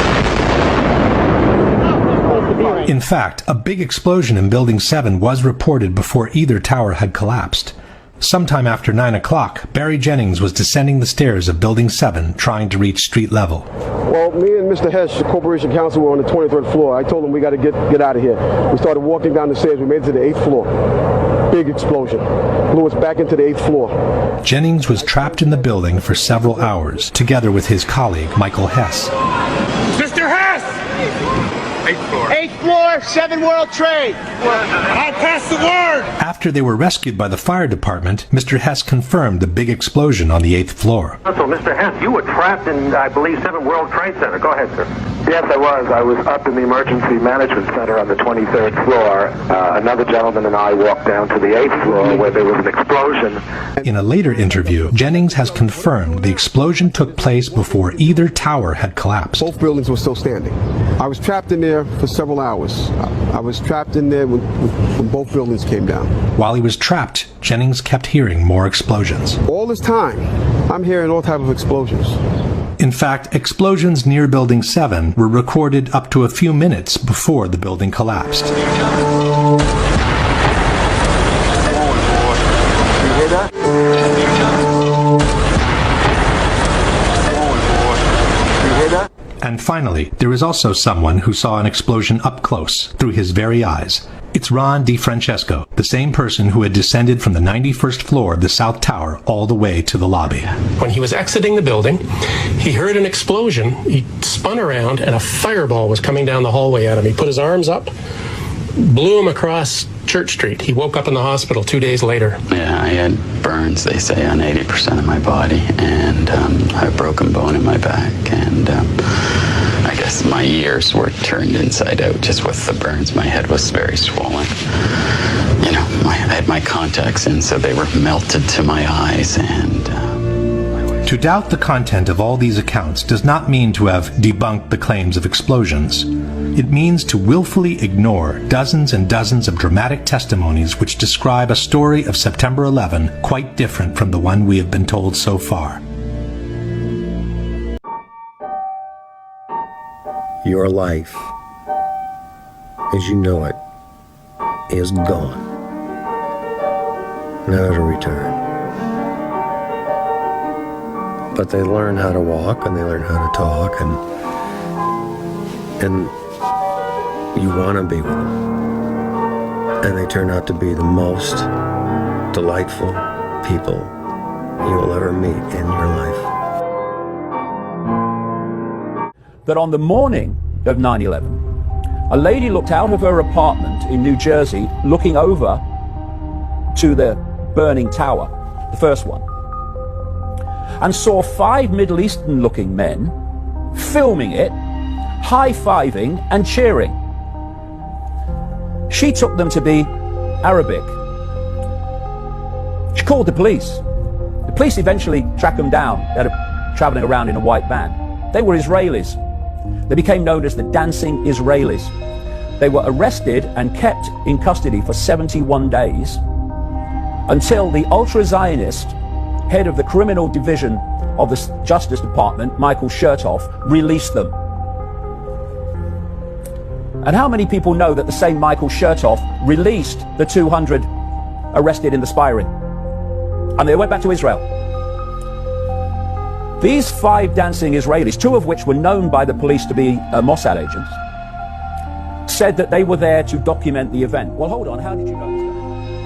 Speaker 2: In fact, a big explosion in Building 7 was reported before either tower had collapsed. Sometime after 9 o'clock, Barry Jennings was descending the stairs of Building 7, trying to reach street level.
Speaker 3: Well, me and Mr. Hess, the Corporation Counsel, were on the 23rd floor. I told him we got to get out of here. We started walking down the stairs. We made it to the 8th floor. Big explosion. Blew us back into the 8th floor.
Speaker 2: Jennings was trapped in the building for several hours, together with his colleague, Michael Hess.
Speaker 22: Mr. Hess! 8th floor. 8th floor, 7 World Trade. I passed the word!
Speaker 2: After they were rescued by the fire department, Mr. Hess confirmed the big explosion on the 8th floor.
Speaker 4: So, Mr. Hess, you were trapped in, I believe, 7 World Trade Center. Go ahead, sir.
Speaker 5: Yes, I was. I was up in the Emergency Management Center on the 23rd floor. Another gentleman and I walked down to the 8th floor where there was an explosion.
Speaker 2: In a later interview, Jennings has confirmed the explosion took place before either tower had collapsed.
Speaker 3: Both buildings were still standing. I was trapped in there for several hours. I was trapped in there when both buildings came down.
Speaker 2: While he was trapped, Jennings kept hearing more explosions.
Speaker 3: All this time, I'm hearing all types of explosions.
Speaker 2: In fact, explosions near Building 7 were recorded up to a few minutes before the building collapsed.
Speaker 3: You hear that? You hear that?
Speaker 2: And finally, there is also someone who saw an explosion up close, through his very eyes. It's Ron DiFrancesco, the same person who had descended from the 91st floor of the South Tower all the way to the lobby.
Speaker 7: When he was exiting the building, he heard an explosion. He spun around, and a fireball was coming down the hallway at him. He put his arms up, blew him across Church Street. He woke up in the hospital 2 days later.
Speaker 14: Yeah, I had burns, they say, on 80% of my body, and I had a broken bone in my back, and I guess my ears were turned inside out just with the burns. My head was very swollen. You know, I had my contacts in, so they were melted to my eyes, and...
Speaker 2: To doubt the content of all these accounts does not mean to have debunked the claims of explosions. It means to willfully ignore dozens and dozens of dramatic testimonies which describe a story of September 11 quite different from the one we have been told so far.
Speaker 23: Your life, as you know it, is gone. Never to return. But they learn how to walk, and they learn how to talk, and you want to be with them. And they turn out to be the most delightful people you will ever meet in your life.
Speaker 28: That on the morning of 9/11, a lady looked out of her apartment in New Jersey, looking over to the burning tower, the first one, and saw 5 Middle Eastern looking men filming it, high-fiving and cheering. She took them to be Arabic. She called the police. The police eventually tracked them down. They were traveling around in a white van. They were Israelis. They became known as the Dancing Israelis. They were arrested and kept in custody for 71 days until the ultra-Zionist head of the criminal division of the Justice Department, Michael Chertoff, released them. And how many people know that the same Michael Chertoff released the 200 arrested in the spy ring? And they went back to Israel. These 5 dancing Israelis, 2 of which were known by the police to be Mossad agents, said that they were there to document the event. Well, hold on, how did you know this?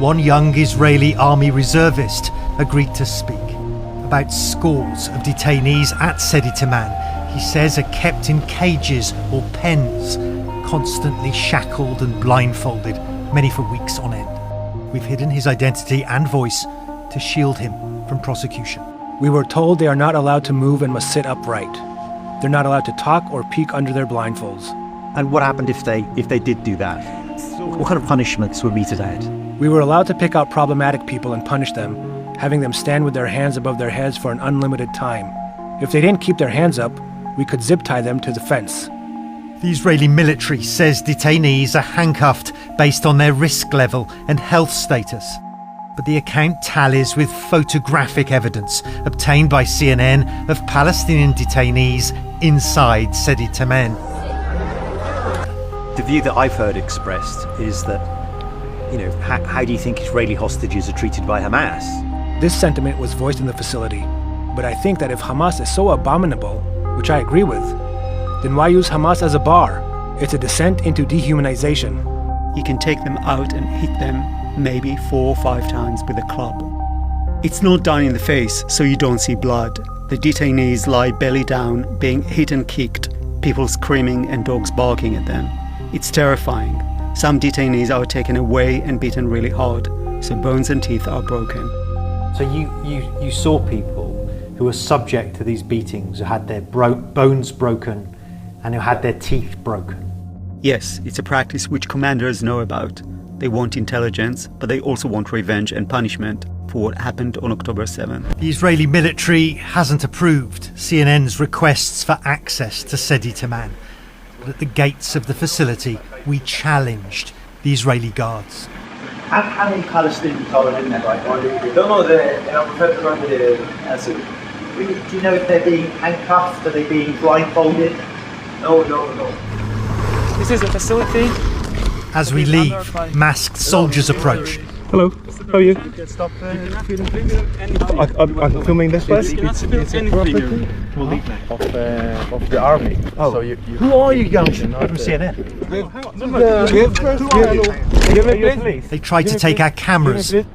Speaker 29: One young Israeli army reservist agreed to speak about scores of detainees at Eðìţəɗ. He says are kept in cages or pens, constantly shackled and blindfolded many for weeks on end. We've hidden his identity and voice to shield him from prosecution.
Speaker 6: We were told they are not allowed to move and must sit upright. They're not allowed to talk or peek under their blindfolds.
Speaker 8: And what happened if they did do that? What kind of punishments were meted out?
Speaker 6: We were allowed to pick out problematic people and punish them, having them stand with their hands above their heads for an unlimited time. If they didn't keep their hands up, we could zip tie them to the fence.
Speaker 29: The Israeli military says detainees are handcuffed based on their risk level and health status. But the account tallies with photographic evidence obtained by CNN of Palestinian detainees inside Eðìţəɗ.
Speaker 8: The view that I've heard expressed is that, how do you think Israeli hostages are treated by Hamas?
Speaker 6: This sentiment was voiced in the facility, but I think that if Hamas is so abominable, which I agree with, then why use Hamas as a bar? It's a descent into dehumanization.
Speaker 9: You can take them out and hit them maybe 4 or 5 times with a club. It's not done in the face, so you don't see blood. The detainees lie belly down, being hit and kicked, people screaming and dogs barking at them. It's terrifying. Some detainees are taken away and beaten really hard, so bones and teeth are broken.
Speaker 29: So you saw people who were subject to these beatings, who had their bones broken and who had their teeth broken?
Speaker 9: Yes, it's a practice which commanders know about. They want intelligence, but they also want revenge and punishment for what happened on October 7th.
Speaker 29: The Israeli military hasn't approved CNN's requests for access to Eðìţəɗ. But at the gates of the facility, we challenged the Israeli guards.
Speaker 10: How many Palestinians are in there right now? We don't know. Do you know if they're being handcuffed? Are they being blindfolded? No.
Speaker 11: This is a facility.
Speaker 29: As we leave, masked soldiers approach.
Speaker 11: Hello, how are you?
Speaker 12: I'm filming this place.
Speaker 11: It's anything
Speaker 12: Of the army. Oh, so who are you guys? From CNN.
Speaker 29: They tried to take our cameras.
Speaker 12: Give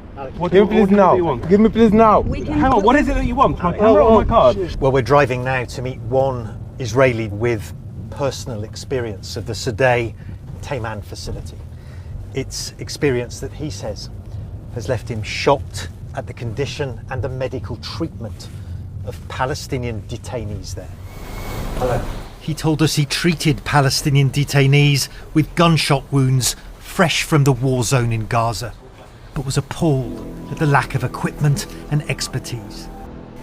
Speaker 12: me please now. Give me please now.
Speaker 11: Hang on, what is it that you want? My camera or my card?
Speaker 29: Well, we're driving now to meet one Israeli with personal experience of the Eðìţəɗ facility. It's experience that he says has left him shocked at the condition and the medical treatment of Palestinian detainees there. Hello. He told us he treated Palestinian detainees with gunshot wounds fresh from the war zone in Gaza, but was appalled at the lack of equipment and expertise.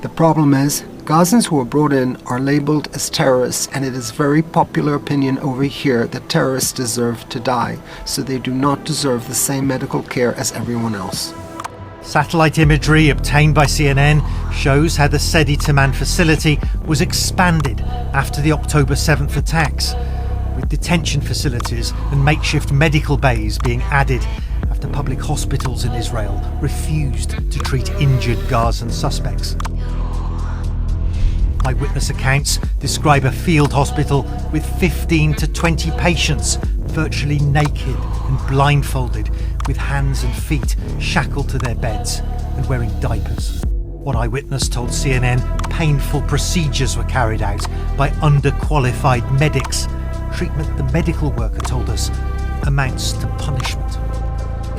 Speaker 15: The problem is, Gazans who are brought in are labeled as terrorists, and it is very popular opinion over here that terrorists deserve to die, so they do not deserve the same medical care as everyone else.
Speaker 29: Satellite imagery obtained by CNN shows how the Eðìţəɗ facility was expanded after the October 7th attacks, with detention facilities and makeshift medical bays being added after public hospitals in Israel refused to treat injured Gazan suspects. Eyewitness accounts describe a field hospital with 15 to 20 patients, virtually naked and blindfolded, with hands and feet shackled to their beds and wearing diapers. One eyewitness told CNN painful procedures were carried out by underqualified medics. Treatment the medical worker told us amounts to punishment.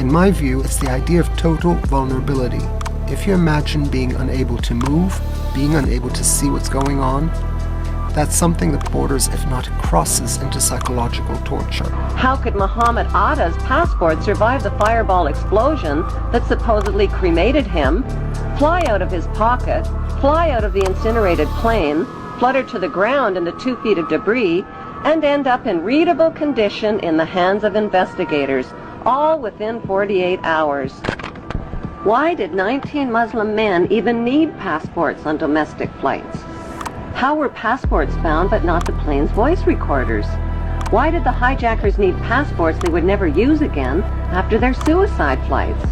Speaker 15: In my view, it's the idea of total vulnerability. If you imagine being unable to move, being unable to see what's going on, that's something that borders, if not crosses, into psychological torture.
Speaker 20: How could Muhammad Atta's passport survive the fireball explosion that supposedly cremated him, fly out of his pocket, fly out of the incinerated plane, flutter to the ground into 2 feet of debris, and end up in readable condition in the hands of investigators, all within 48 hours? Why did 19 Muslim men even need passports on domestic flights? How were passports found but not the plane's voice recorders? Why did the hijackers need passports they would never use again after their suicide flights?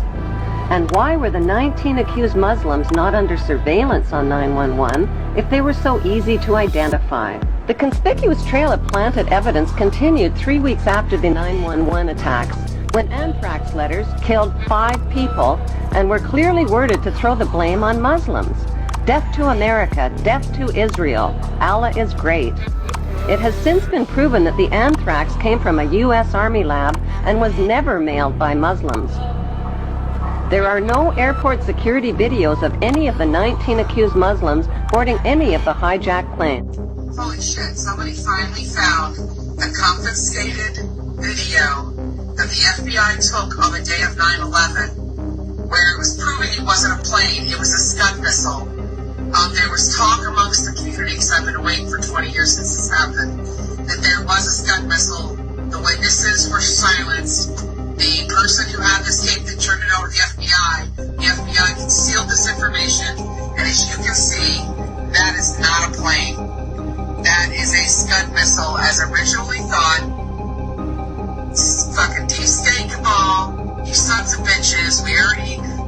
Speaker 20: And why were the 19 accused Muslims not under surveillance on 911 if they were so easy to identify? The conspicuous trail of planted evidence continued 3 weeks after the 911 attacks, when anthrax letters killed 5 people and were clearly worded to throw the blame on Muslims. Death to America, death to Israel, Allah is great. It has since been proven that the anthrax came from a U.S. Army lab and was never mailed by Muslims. There are no airport security videos of any of the 19 accused Muslims boarding any of the hijacked planes.
Speaker 1: Holy shit, somebody finally found the confiscated video that the FBI took on the day of 9/11, where it was proving it wasn't a plane, it was a Scud missile. There was talk amongst the community, because I've been awake for 20 years since this happened, that there was a Scud missile. The witnesses were silenced. The person who had this tape that turned it over to the FBI concealed this information, and as you can see, that is not a plane. That is a Scud missile, as originally thought. Fucking de-state cabal, you sons of bitches.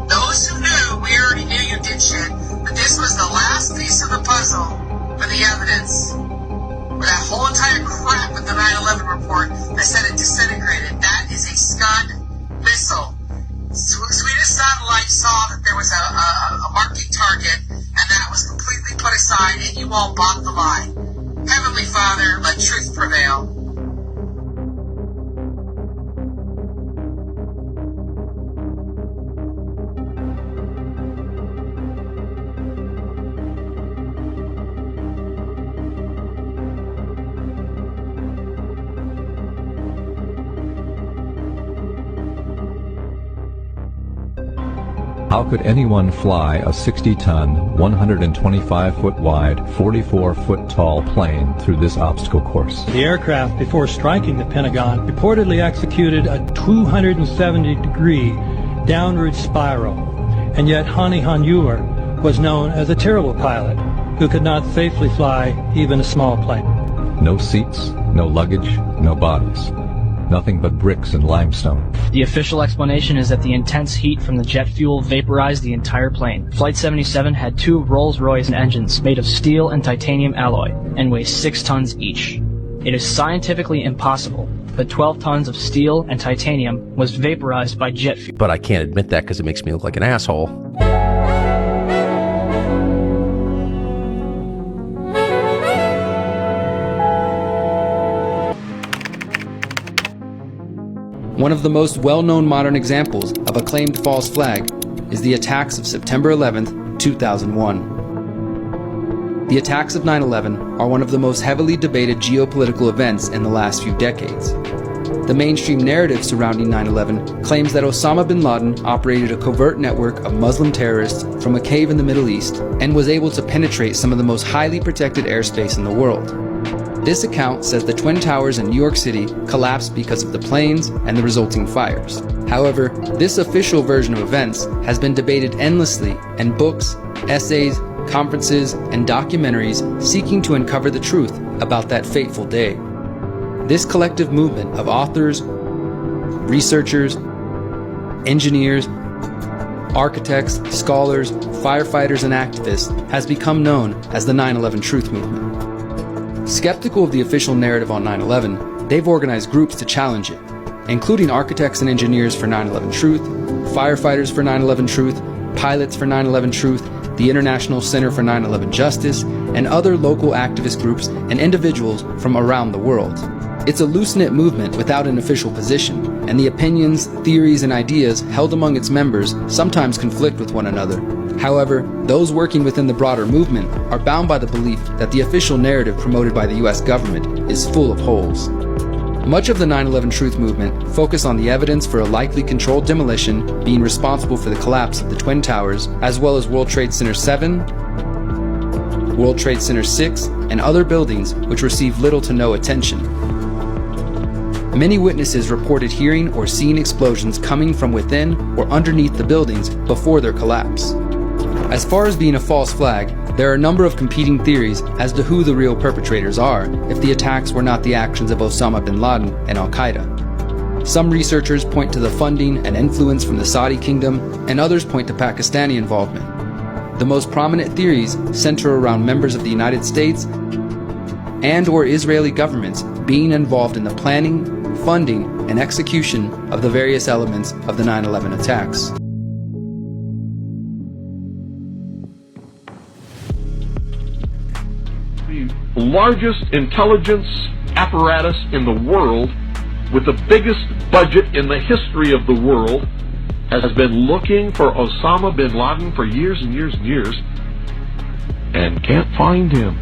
Speaker 1: Those who knew, we already knew you did shit, but this was the last piece of the puzzle for the evidence. For that whole entire crap with the 9/11 report that said it disintegrated. That is a Scud missile. Swedish satellite saw that there was a marking target, and that was completely put aside, and you all bought the lie. Heavenly Father, let truth prevail.
Speaker 16: How could anyone fly a 60-ton, 125-foot wide, 44-foot tall plane through this obstacle course?
Speaker 17: The aircraft, before striking the Pentagon, reportedly executed a 270-degree downward spiral, and yet Hani Hanjour was known as a terrible pilot who could not safely fly even a small plane.
Speaker 16: No seats, no luggage, no bodies. Nothing but bricks and limestone.
Speaker 18: The official explanation is that the intense heat from the jet fuel vaporized the entire plane. Flight 77 had 2 Rolls-Royce engines made of steel and titanium alloy and weigh 6 tons each. It is scientifically impossible that 12 tons of steel and titanium was vaporized by jet fuel.
Speaker 19: But I can't admit that because it makes me look like an asshole.
Speaker 24: One of the most well-known modern examples of a claimed false flag is the attacks of September 11, 2001. The attacks of 9/11 are one of the most heavily debated geopolitical events in the last few decades. The mainstream narrative surrounding 9/11 claims that Osama bin Laden operated a covert network of Muslim terrorists from a cave in the Middle East and was able to penetrate some of the most highly protected airspace in the world. This account says the Twin Towers in New York City collapsed because of the planes and the resulting fires. However, this official version of events has been debated endlessly in books, essays, conferences, and documentaries seeking to uncover the truth about that fateful day. This collective movement of authors, researchers, engineers, architects, scholars, firefighters, and activists has become known as the 9/11 Truth Movement. Skeptical of the official narrative on 9/11, they've organized groups to challenge it, including architects and engineers for 9/11 Truth, firefighters for 9/11 Truth, pilots for 9/11 Truth, the International Center for 9/11 Justice, and other local activist groups and individuals from around the world. It's a loose-knit movement without an official position, and the opinions, theories, and ideas held among its members sometimes conflict with one another. However, those working within the broader movement are bound by the belief that the official narrative promoted by the US government is full of holes. Much of the 9/11 Truth Movement focused on the evidence for a likely controlled demolition being responsible for the collapse of the Twin Towers, as well as World Trade Center 7, World Trade Center 6, and other buildings which received little to no attention. Many witnesses reported hearing or seeing explosions coming from within or underneath the buildings before their collapse. As far as being a false flag, there are a number of competing theories as to who the real perpetrators are if the attacks were not the actions of Osama bin Laden and Al-Qaeda. Some researchers point to the funding and influence from the Saudi kingdom, and others point to Pakistani involvement. The most prominent theories center around members of the United States and/or Israeli governments being involved in the planning, funding, and execution of the various elements of the 9/11 attacks.
Speaker 25: The largest intelligence apparatus in the world
Speaker 3: with the biggest budget in the history of the world has been looking for Osama bin Laden for years and years and years and can't find him.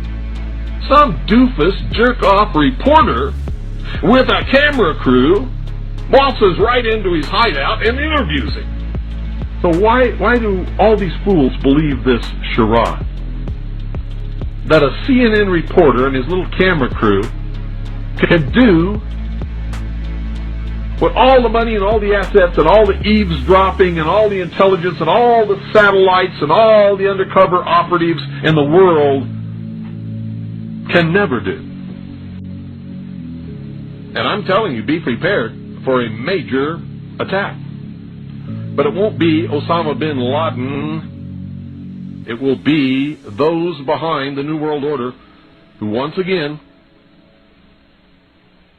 Speaker 3: Some doofus jerk-off reporter with a camera crew waltzes right into his hideout and interviews him. So why do all these fools believe this charade? That a CNN reporter and his little camera crew can do what all the money and all the assets and all the eavesdropping and all the intelligence and all the satellites and all the undercover operatives in the world can never do. And I'm telling you, be prepared for a major attack. But it won't be Osama bin Laden. It will be those behind the New World Order who once again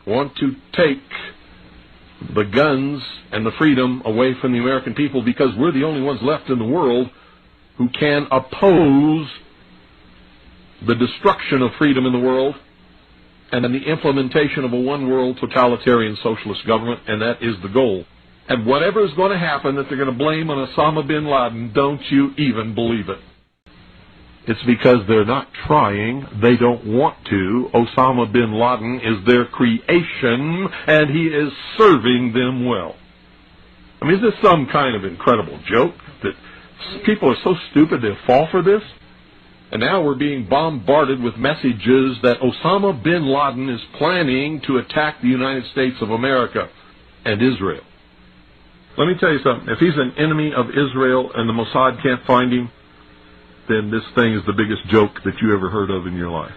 Speaker 3: want to take the guns and the freedom away from the American people, because we're the only ones left in the world who can oppose the destruction of freedom in the world and then the implementation of a one-world totalitarian socialist government, and that is the goal. And whatever is going to happen that they're going to blame on Osama bin Laden, don't you even believe it. It's because they're not trying, they don't want to. Osama bin Laden is their creation, and he is serving them well. I mean, is this some kind of incredible joke that people are so stupid they fall for this? And now we're being bombarded with messages that Osama bin Laden is planning to attack the United States of America and Israel. Let me tell you something. If he's an enemy of Israel and the Mossad can't find him, then this thing is the biggest joke that you ever heard of in your life.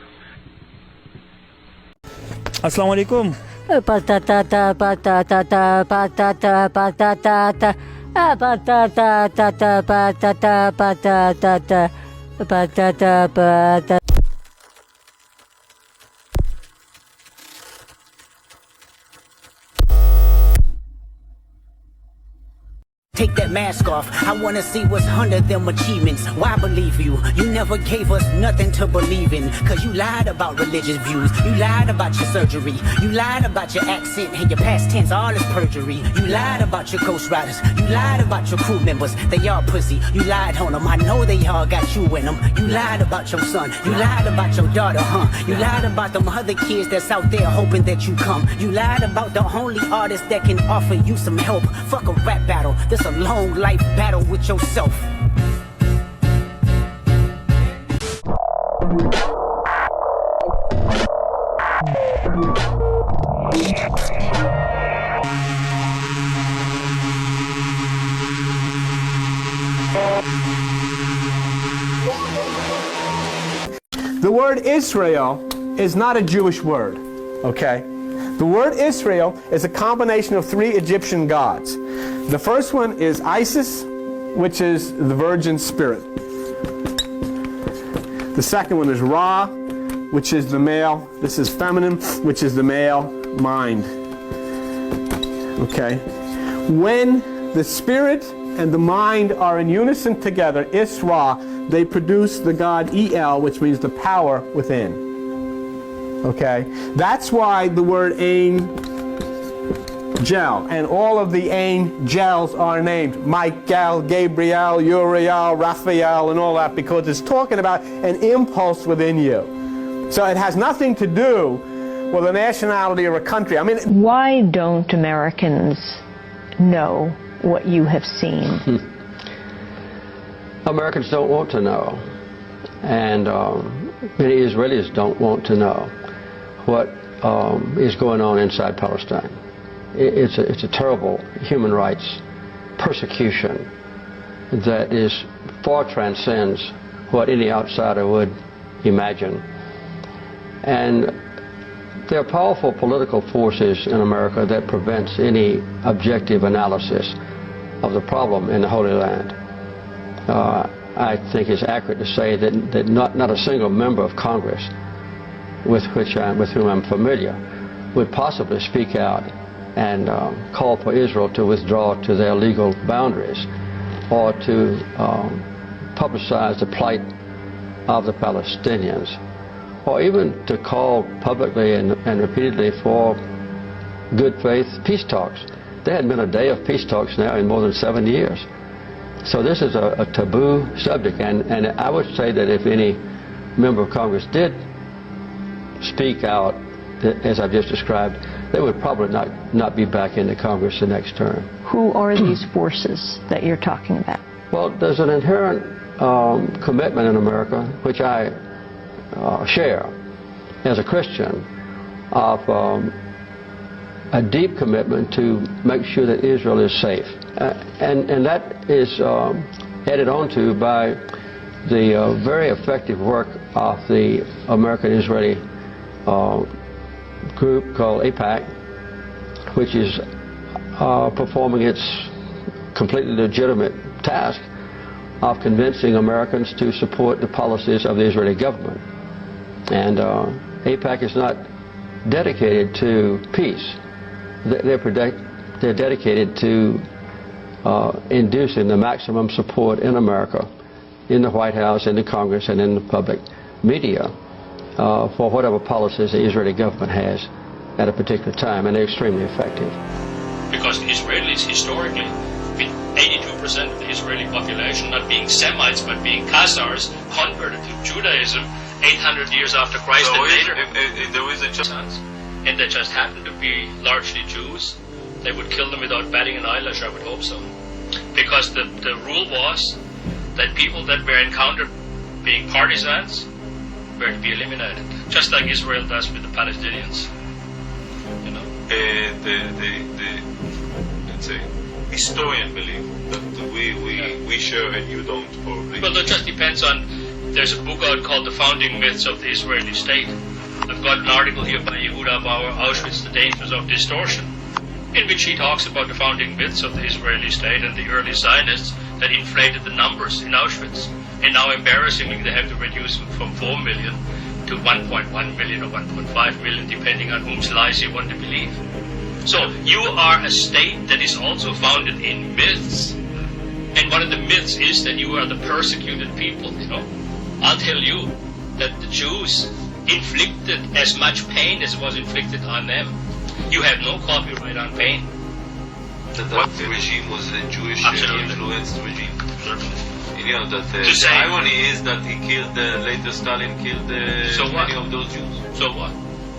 Speaker 11: Assalamu alaikum.
Speaker 4: Patata, patata, patata, patata, patata, patata, patata, patata, patata.
Speaker 5: Take that mask off, I wanna see what's under them achievements. Why believe you? You never gave us nothing to believe in. Cause you lied about religious views, you lied about your surgery, you lied about your accent and your past tense, all is perjury. You lied about your ghost riders, you lied about your crew members, they all pussy. You lied on them, I know they all got you in them. You lied about your son, you lied about your daughter, You lied about them other kids that's out there hoping that you come. You lied about the only artist that can offer you some help. Fuck a rap battle, this a long life battle with yourself.
Speaker 13: The word Israel is not a Jewish word, okay? The word Israel is a combination of 3 Egyptian gods. The first one is Isis, which is the virgin spirit. The second one is Ra, which is the male. This is feminine, which is the male mind. Okay? When the spirit and the mind are in unison together, Isra, they produce the god El, which means the power within. Okay? That's why the word Angel and all of the angels are named Michael, Gabriel, Uriel, Raphael, and all that, because it's talking about an impulse within you. So it has nothing to do with a nationality or a country. I mean,
Speaker 21: why don't Americans know what you have seen?
Speaker 22: Americans don't want to know, and many Israelis don't want to know what is going on inside Palestine. It's a terrible human rights persecution that far transcends what any outsider would imagine. And there are powerful political forces in America that prevents any objective analysis of the problem in the Holy Land. I think it's accurate to say that not a single member of Congress with whom I'm familiar would possibly speak out and call for Israel to withdraw to their legal boundaries or to publicize the plight of the Palestinians, or even to call publicly and repeatedly for good faith peace talks. There hadn't been a day of peace talks now in more than 7 years. So this is a taboo subject, and I would say that if any member of Congress did speak out, as I've just described, they would probably not be back into Congress the next term.
Speaker 21: Who are these forces that you're talking about?
Speaker 22: Well, there's an inherent commitment in America, which I share as a Christian, of a deep commitment to make sure that Israel is safe. And that is added on to by the very effective work of the American-Israeli group called AIPAC, which is performing its completely legitimate task of convincing Americans to support the policies of the Israeli government. And AIPAC is not dedicated to peace. They're dedicated to inducing the maximum support in America, in the White House, in the Congress, and in the public media for whatever policies the Israeli government has at a particular time, and they're extremely effective.
Speaker 2: Because the Israelis historically, with 82% of the Israeli population not being Semites but being Khazars, converted to Judaism 800 years after Christ and later.
Speaker 7: If there is a chance,
Speaker 2: and they just happen to be largely Jews, they would kill them without batting an eyelash, I would hope so. Because the rule was that people that were encountered being partisans were to be eliminated, just like Israel does with the Palestinians. You know.
Speaker 7: Let's say, historian believe that we share and you don't, probably.
Speaker 2: Well, that just depends on. There's a book out called The Founding Myths of the Israeli State. I've got an article here by Yehuda Bauer, Auschwitz, The Dangers of Distortion, in which he talks about the founding myths of the Israeli state and the early Zionists that inflated the numbers in Auschwitz. And now, embarrassingly, they have to reduce them from 4 million to 1.1 million or 1.5 million, depending on whose lies you want to believe. So you are a state that is also founded in myths. And one of the myths is that you are the persecuted people, you know. I'll tell you that the Jews inflicted as much pain as was inflicted on them. You have no copyright on pain.
Speaker 7: That regime was a Jewish influenced regime.
Speaker 2: Certainly.
Speaker 7: You know, that the irony is that he killed, later Stalin killed many of those Jews.
Speaker 2: So what?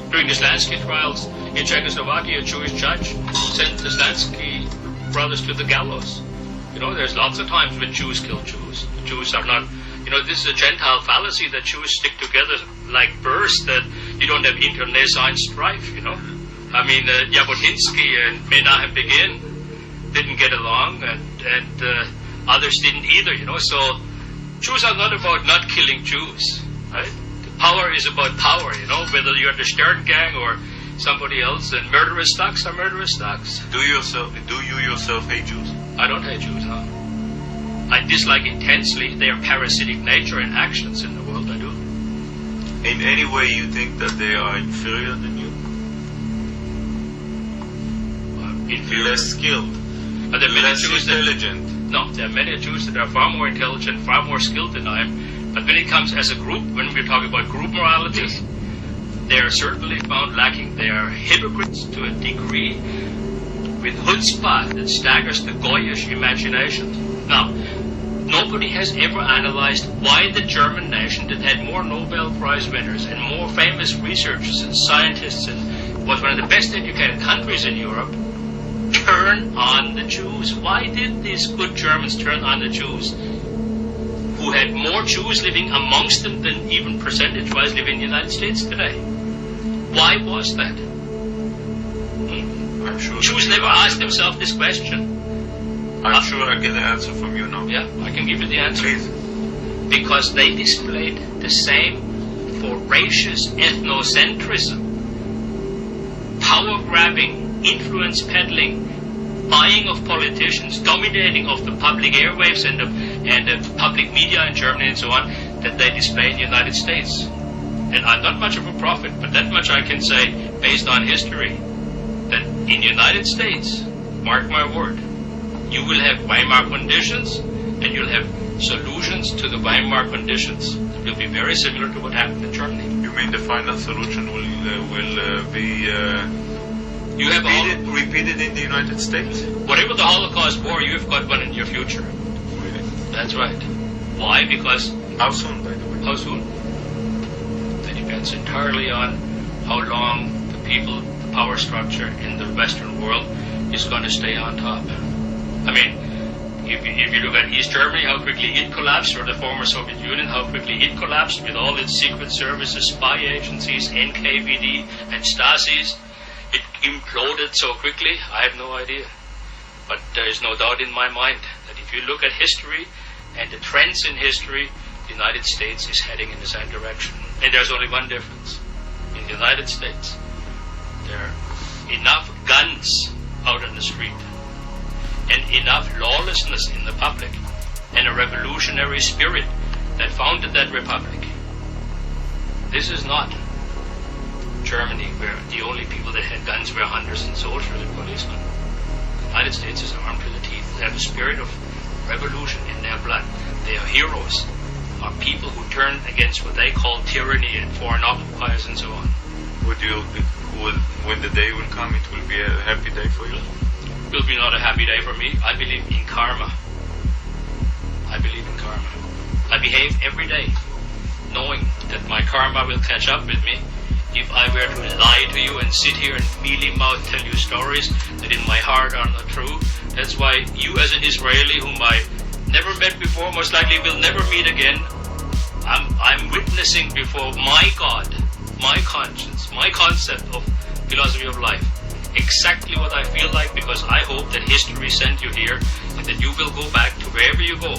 Speaker 2: During the Slansky trials in Czechoslovakia, a Jewish judge sent the Slansky brothers to the gallows. You know, there's lots of times when Jews kill Jews. The Jews are not, you know, this is a Gentile fallacy that Jews stick together like birds, that you don't have internecine strife, you know. I mean, Jabotinsky and Menahem Begin didn't get along, and others didn't either, you know. So Jews are not about not killing Jews, right? Power is about power, you know, whether you're the Stern Gang or somebody else, and murderous thugs are murderous thugs.
Speaker 7: Do you yourself hate Jews?
Speaker 2: I don't hate Jews, no. I dislike intensely their parasitic nature and actions in the world, I do.
Speaker 7: In any way you think that they are inferior than you?
Speaker 2: Inferior.
Speaker 7: Less skilled?
Speaker 2: Are there many
Speaker 7: less
Speaker 2: Jews
Speaker 7: intelligent?
Speaker 2: No, there are many Jews that are far more intelligent, far more skilled than I am. But when it comes as a group, when we're talking about group morality, they are certainly found lacking. They are hypocrites to a degree, with chutzpah that staggers the Goyish imagination. Now, nobody has ever analyzed why the German nation that had more Nobel Prize winners and more famous researchers and scientists and was one of the best educated countries in Europe turn on the Jews. Why did these good Germans turn on the Jews, who had more Jews living amongst them than even percentage-wise live in the United States today? Why was that?
Speaker 7: I'm sure
Speaker 2: Jews never asked themselves this question.
Speaker 7: I'm sure I get the answer from you now.
Speaker 2: Yeah, I can give you the answer.
Speaker 7: Please.
Speaker 2: Because they displayed the same voracious ethnocentrism, power-grabbing, influence-peddling, buying of politicians, dominating of the public airwaves and the public media in Germany and so on, that they display in the United States. And I'm not much of a prophet, but that much I can say, based on history, that in the United States, mark my word, you will have Weimar conditions, and you'll have solutions to the Weimar conditions that will be very similar to what happened in Germany.
Speaker 7: You mean the final solution will be
Speaker 2: You have
Speaker 7: repeated in the United States?
Speaker 2: Whatever the Holocaust war, you have got one in your future.
Speaker 7: Really?
Speaker 2: That's right. Why? Because...
Speaker 7: How soon, by the way?
Speaker 2: How soon? That depends entirely on how long the people, the power structure in the Western world is going to stay on top. I mean, if you look at East Germany, how quickly it collapsed, or the former Soviet Union, how quickly it collapsed with all its secret services, spy agencies, NKVD, and Stasis. It imploded so quickly, I have no idea. But there is no doubt in my mind that if you look at history and the trends in history, the United States is heading in the same direction. And there's only one difference. In the United States, there are enough guns out in the street and enough lawlessness in the public and a revolutionary spirit that founded that republic. This is not Germany, where the only people that had guns were hunters and soldiers and policemen. The United States is armed to the teeth. They have a spirit of revolution in their blood. They are heroes, are people who turn against what they call tyranny and foreign occupiers and so on.
Speaker 7: When the day will come, it will be a happy day for you?
Speaker 2: It will be not a happy day for me. I believe in karma. I believe in karma. I behave every day knowing that my karma will catch up with me if I were to lie to you and sit here and mealy-mouthed tell you stories that in my heart are not true. That's why you, as an Israeli whom I never met before, most likely will never meet again, I'm witnessing before my God, my conscience, my concept of philosophy of life, exactly what I feel like, because I hope that history sent you here and that you will go back to wherever you go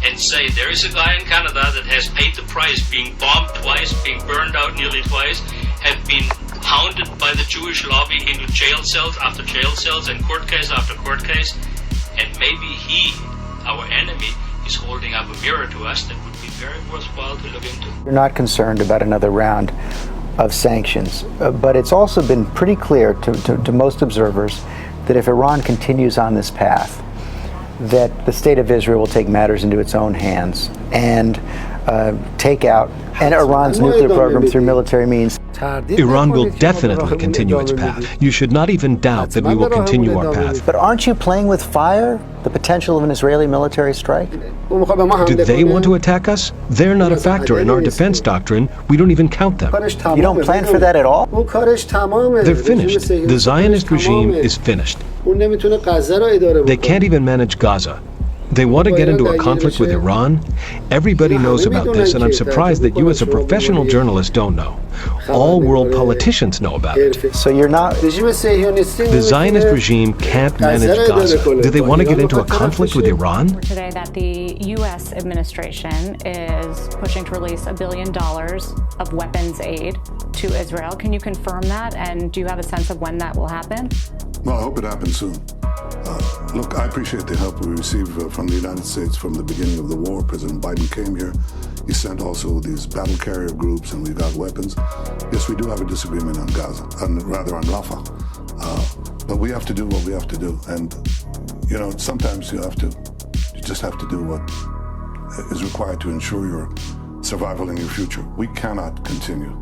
Speaker 2: and say, there is a guy in Canada that has paid the price, being bombed twice, being burned out nearly twice, have been hounded by the Jewish lobby into jail cells after jail cells and court case after court case, and maybe he, our enemy, is holding up a mirror to us that would be very worthwhile to look into.
Speaker 6: We're not concerned about another round of sanctions, but it's also been pretty clear to most observers that if Iran continues on this path, that the state of Israel will take matters into its own hands and take out Iran's nuclear program through military means.
Speaker 8: Iran will definitely continue its path. You should not even doubt that we will continue our path.
Speaker 6: But aren't you playing with fire? The potential of an Israeli military strike?
Speaker 8: Do they want to attack us? They're not a factor in our defense doctrine. We don't even count them.
Speaker 6: You don't plan for that at all?
Speaker 8: They're finished. The Zionist regime is finished. They can't even manage Gaza. They want to get into a conflict with Iran? Everybody knows about this, and I'm surprised that you as a professional journalist don't know. All world politicians know about it.
Speaker 6: So you're not...
Speaker 8: The Zionist regime can't manage Gaza. Do they want to get into a conflict with Iran?
Speaker 9: Today that the U.S. administration is pushing to release $1 billion of weapons aid to Israel. Can you confirm that, and do you have a sense of when that will happen?
Speaker 14: Well, I hope it happens soon. Look, I appreciate the help we received from the United States from the beginning of the war. President Biden came here. He sent also these battle carrier groups, and we got weapons. Yes, we do have a disagreement on Gaza, rather on Rafah. But we have to do what we have to do. And, you know, sometimes you just have to do what is required to ensure your survival in your future. We cannot continue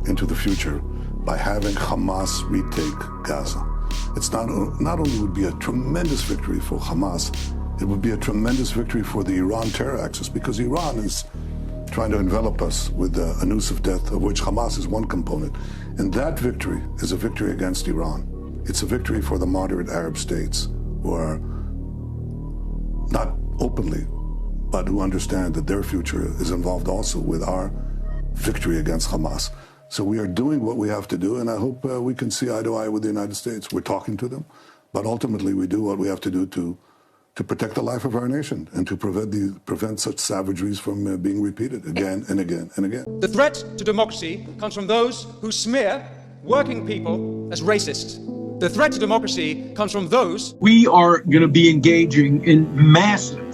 Speaker 14: into the future by having Hamas retake Gaza. It's not only would be a tremendous victory for Hamas, it would be a tremendous victory for the Iran terror axis, because Iran is trying to envelop us with a noose of death, of which Hamas is one component. And that victory is a victory against Iran. It's a victory for the moderate Arab states who are not openly, but who understand that their future is involved also with our victory against Hamas. So we are doing what we have to do, and I hope we can see eye to eye with the United States. We're talking to them, but ultimately we do what we have to do to protect the life of our nation and to prevent such savageries from being repeated again and again and again.
Speaker 11: The threat to democracy comes from those who smear working people as racists. The threat to democracy comes from those...
Speaker 23: We are going to be engaging in massive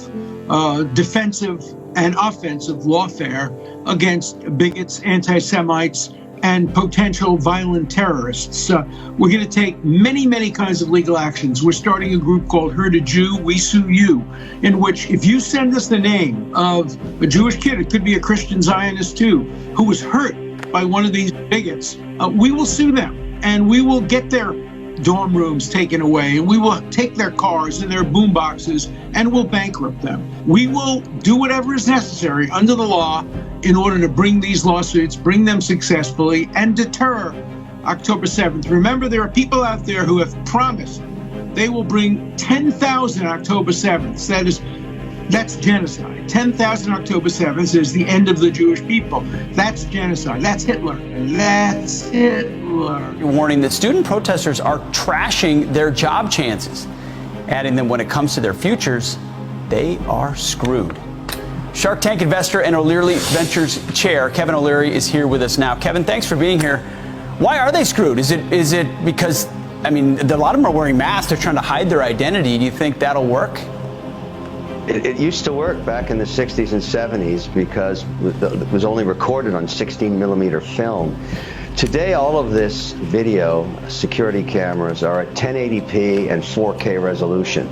Speaker 23: defensive and offensive warfare against bigots, anti-Semites, and potential violent terrorists. We're going to take many, many kinds of legal actions. We're starting a group called Hurt a Jew, We Sue You, in which if you send us the name of a Jewish kid, it could be a Christian Zionist too, who was hurt by one of these bigots, we will sue them. and we will get their dorm rooms taken away, and we will take their cars and their boom boxes, and we'll bankrupt them. We will do whatever is necessary under the law in order to bring these lawsuits, bring them successfully, and deter October 7th. Remember, there are people out there who have promised they will bring 10,000 October 7th. That's genocide. 10,000 October 7th is the end of the Jewish people. That's genocide. That's Hitler. That's Hitler.
Speaker 10: Warning that student protesters are trashing their job chances, adding that when it comes to their futures, they are screwed. Shark Tank investor and O'Leary Ventures chair Kevin O'Leary is here with us now. Kevin, thanks for being here. Why are they screwed? Is it because, I mean, a lot of them are wearing masks. They're trying to hide their identity. Do you think that'll work?
Speaker 12: It used to work back in the 60s and 70s because it was only recorded on 16mm film. Today, all of this video security cameras are at 1080p and 4K resolution,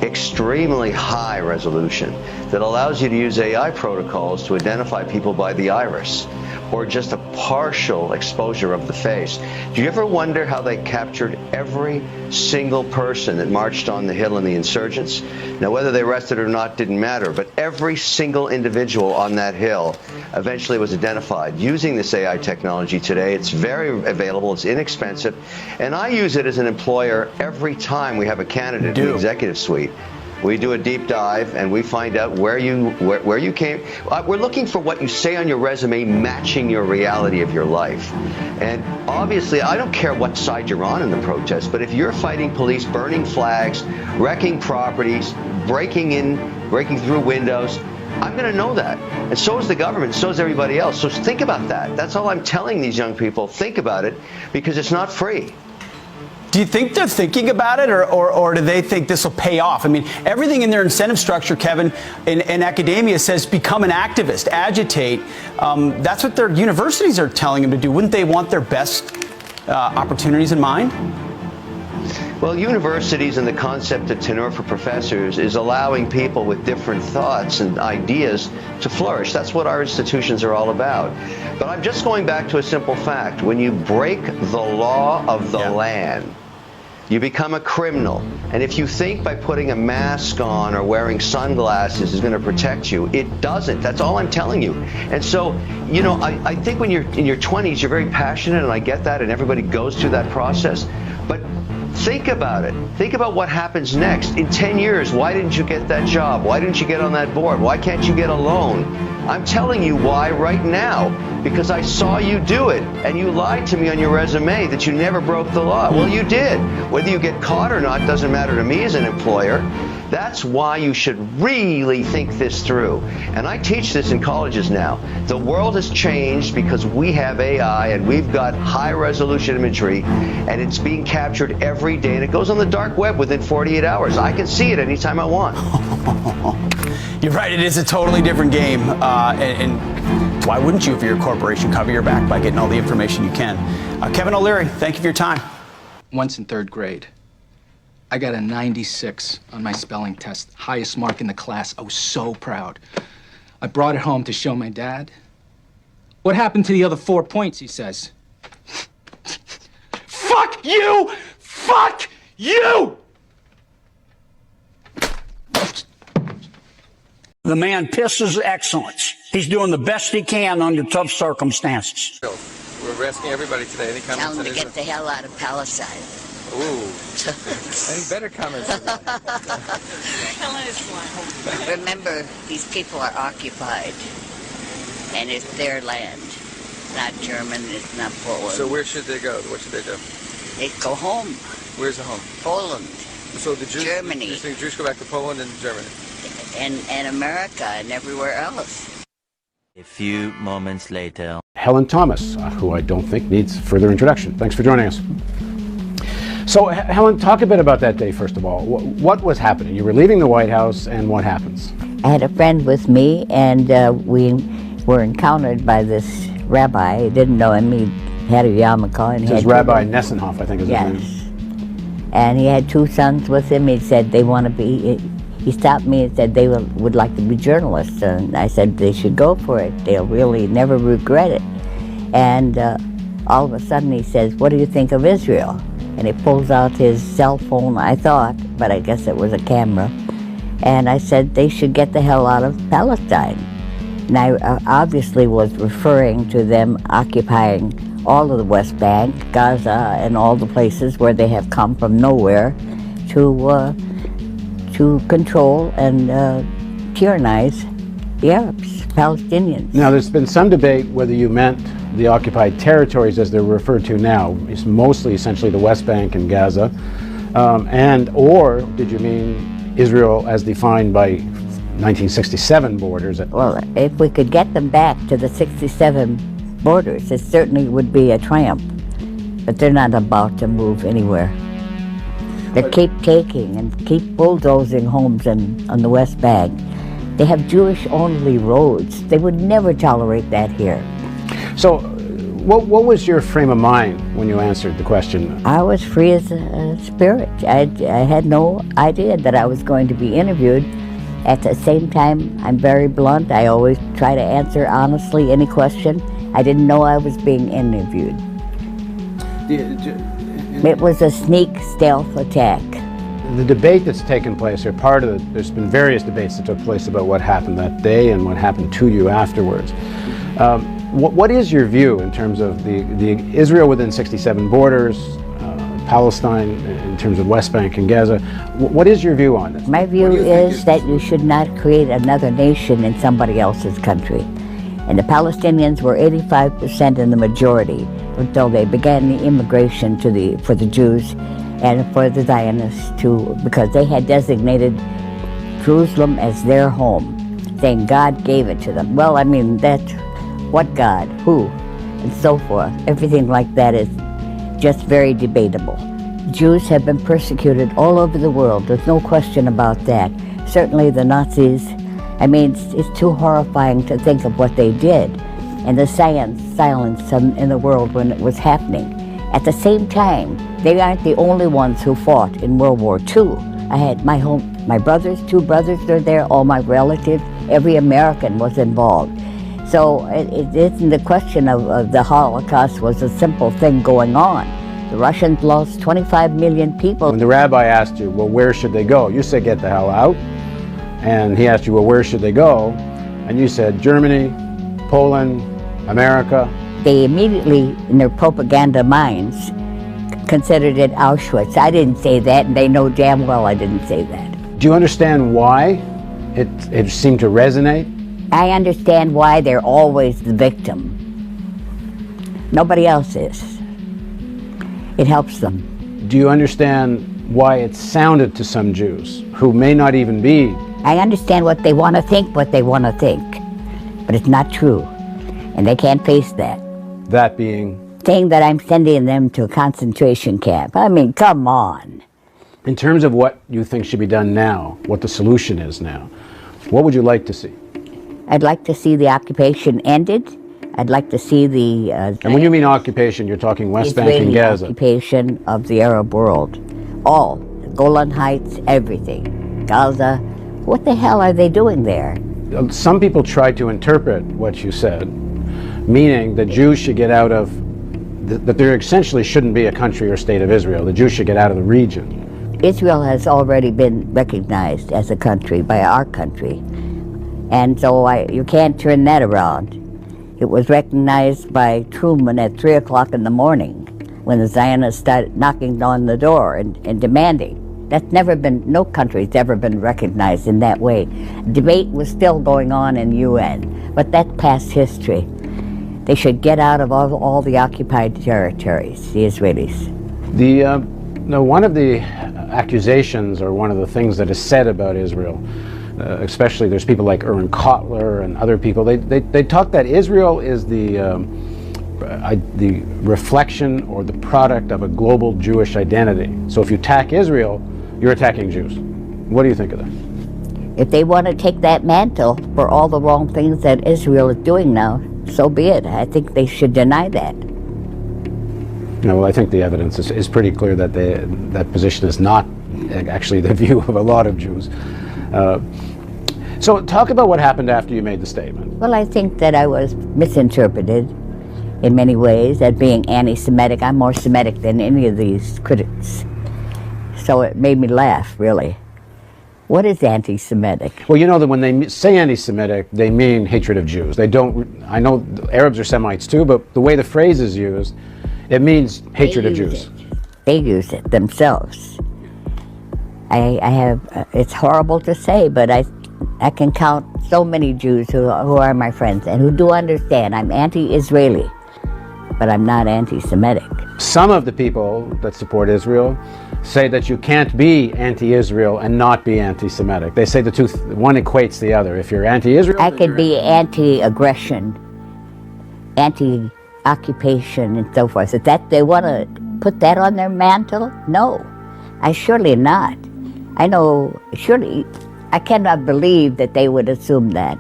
Speaker 12: extremely high resolution that allows you to use AI protocols to identify people by the iris or just a partial exposure of the face. Do you ever wonder how they captured every single person that marched on the Hill and the insurgents? Now, whether they arrested or not didn't matter, but every single individual on that hill eventually was identified using this AI technology today. It's very available, it's inexpensive, and I use it as an employer every time we have a candidate in the executive suite. We do a deep dive and we find out where you came. We're looking for what you say on your resume matching your reality of your life. And obviously, I don't care what side you're on in the protest, but if you're fighting police, burning flags, wrecking properties, breaking through windows, I'm going to know that. And so is the government, so is everybody else. So think about that. That's all I'm telling these young people. Think about it, because it's not free.
Speaker 10: Do you think they're thinking about it, or do they think this will pay off? I mean, everything in their incentive structure, Kevin, in academia says become an activist, agitate. That's what their universities are telling them to do. Wouldn't they want their best opportunities in mind?
Speaker 12: Well, universities and the concept of tenure for professors is allowing people with different thoughts and ideas to flourish. That's what our institutions are all about. But I'm just going back to a simple fact. When you break the law of the land, you become a criminal. And if you think by putting a mask on or wearing sunglasses is going to protect you, it doesn't. That's all I'm telling you. And so, you know, I think when you're in your 20s, you're very passionate, and I get that, and everybody goes through that process. But think about it. Think about what happens next. In 10 years, why didn't you get that job? Why didn't you get on that board? Why can't you get a loan? I'm telling you why right now, because I saw you do it, and you lied to me on your resume that you never broke the law. Well, you did. Whether you get caught or not doesn't matter to me as an employer. That's why you should really think this through. And I teach this in colleges now. The world has changed because we have AI and we've got high-resolution imagery, and it's being captured every day, and it goes on the dark web within 48 hours. I can see it anytime I want.
Speaker 10: You're right, it is a totally different game. And why wouldn't you, if you're a corporation, cover your back by getting all the information you can? Kevin O'Leary, thank you for your time.
Speaker 24: Once in third grade, I got a 96 on my spelling test, highest mark in the class. I was so proud. I brought it home to show my dad. What happened to the other 4 points, he says. Fuck you! Fuck you!
Speaker 15: The man pisses excellence. He's doing the best he can under tough circumstances.
Speaker 20: We're asking everybody today. Any comments?
Speaker 25: Tell him to get the hell out of Palestine.
Speaker 20: Ooh. Any better comments?
Speaker 25: Remember, these people are occupied, and it's their land. It's not German, it's not Poland.
Speaker 20: So where should they go? What should they do?
Speaker 25: They go home.
Speaker 20: Where's the home?
Speaker 25: Poland.
Speaker 20: So the Jews,
Speaker 25: Germany.
Speaker 20: You think Jews go back to Poland and Germany?
Speaker 25: And America and everywhere else.
Speaker 26: A few moments later.
Speaker 27: Helen Thomas, who I don't think needs further introduction. Thanks for joining us. So, Helen, talk a bit about that day, first of all. What was happening? You were leaving the White House, and what happens?
Speaker 28: I had a friend with me, and we were encountered by this rabbi. I didn't know him. He had a yarmulke. And
Speaker 27: This is Rabbi Nessenhoff, I think is his name.
Speaker 28: Yes. And he had 2 sons with him. He said they want to be... He stopped me and said they would like to be journalists, and I said they should go for it. They'll really never regret it. And all of a sudden he says, "What do you think of Israel?" And he pulls out his cell phone, I thought, but I guess it was a camera. And I said they should get the hell out of Palestine. And I obviously was referring to them occupying all of the West Bank, Gaza, and all the places where they have come from nowhere to control and tyrannize the Arabs, Palestinians.
Speaker 27: Now, there's been some debate whether you meant the occupied territories as they're referred to now. It's mostly essentially the West Bank and Gaza. Or did you mean Israel as defined by 1967 borders?
Speaker 28: Well, if we could get them back to the 67 borders, it certainly would be a triumph. But they're not about to move anywhere. They keep taking and keep bulldozing homes on the West Bank. They have Jewish-only roads. They would never tolerate that here.
Speaker 27: So, what was your frame of mind when you answered the question?
Speaker 28: I was free as a spirit. I had no idea that I was going to be interviewed. At the same time, I'm very blunt. I always try to answer honestly any question. I didn't know I was being interviewed. It was a sneak stealth attack.
Speaker 27: The debate that's taken place, or part of it, there's been various debates that took place about what happened that day and what happened to you afterwards. What is your view in terms of the Israel within 67 borders, Palestine in terms of West Bank and Gaza? What is your view on this?
Speaker 28: My view is that you should not create another nation in somebody else's country. And the Palestinians were 85% in the majority until they began the immigration for the Jews and for the Zionists because they had designated Jerusalem as their home, saying God gave it to them. Well, I mean, what God, who, and so forth. Everything like that is just very debatable. Jews have been persecuted all over the world. There's no question about that. Certainly the Nazis, I mean, it's too horrifying to think of what they did and the silence in the world when it was happening. At the same time, they aren't the only ones who fought in World War II. I had my brothers, 2 brothers are there, all my relatives, every American was involved. So it isn't the question of the Holocaust was a simple thing going on. The Russians lost 25 million people.
Speaker 27: When the rabbi asked you, well, where should they go? You said, get the hell out. And he asked you, well, where should they go? And you said, Germany, Poland, America.
Speaker 28: They immediately, in their propaganda minds, considered it Auschwitz. I didn't say that, and they know damn well I didn't say that.
Speaker 27: Do you understand why it seemed to resonate?
Speaker 28: I understand why they're always the victim. Nobody else is. It helps them.
Speaker 27: Do you understand why it sounded to some Jews who may not even be?
Speaker 28: I understand what they want to think, but it's not true. And they can't face that.
Speaker 27: That being?
Speaker 28: Saying that I'm sending them to a concentration camp. I mean, come on.
Speaker 27: In terms of what you think should be done now, what the solution is now, what would you like to see?
Speaker 28: I'd like to see the occupation ended. I'd like to see the...
Speaker 27: and when you mean occupation, you're talking West Bank and Gaza.
Speaker 28: Occupation of the Arab world. All. Golan Heights, everything. Gaza. What the hell are they doing there?
Speaker 27: Some people try to interpret what you said, meaning that Jews should get out of... that there essentially shouldn't be a country or state of Israel. The Jews should get out of the region.
Speaker 28: Israel has already been recognized as a country by our country. And so you can't turn that around. It was recognized by Truman at 3 o'clock in the morning when the Zionists started knocking on the door and demanding. That's never been, no country's ever been recognized in that way. Debate was still going on in UN, but that's past history. They should get out of all the occupied territories, the Israelis.
Speaker 27: One of the accusations, or one of the things that is said about Israel, especially there's people like Aaron Kotler and other people, they talk that Israel is the reflection or the product of a global Jewish identity. So if you attack Israel, you're attacking Jews. What do you think of that?
Speaker 28: If they want to take that mantle for all the wrong things that Israel is doing now, so be it. I think they should deny that.
Speaker 27: No, well, I think the evidence is pretty clear that that position is not actually the view of a lot of Jews. So talk about what happened after you made the statement.
Speaker 28: Well, I think that I was misinterpreted, in many ways as being anti-Semitic. I'm more Semitic than any of these critics. So it made me laugh, really. What is anti-Semitic?
Speaker 27: Well, you know that when they say anti-Semitic, they mean hatred of Jews. They don't, I know Arabs are Semites too, but the way the phrase is used, it means hatred of Jews.
Speaker 28: They use it themselves. I have, it's horrible to say, but I can count so many Jews who are my friends and who do understand I'm anti-Israeli, but I'm not anti-Semitic.
Speaker 27: Some of the people that support Israel say that you can't be anti-Israel and not be anti-Semitic. They say the two, one equates the other. If you're anti-Israel,
Speaker 28: I could be anti-aggression, anti-occupation, and so forth. Is that they want to put that on their mantle? No, I surely not. I know, surely, I cannot believe that they would assume that.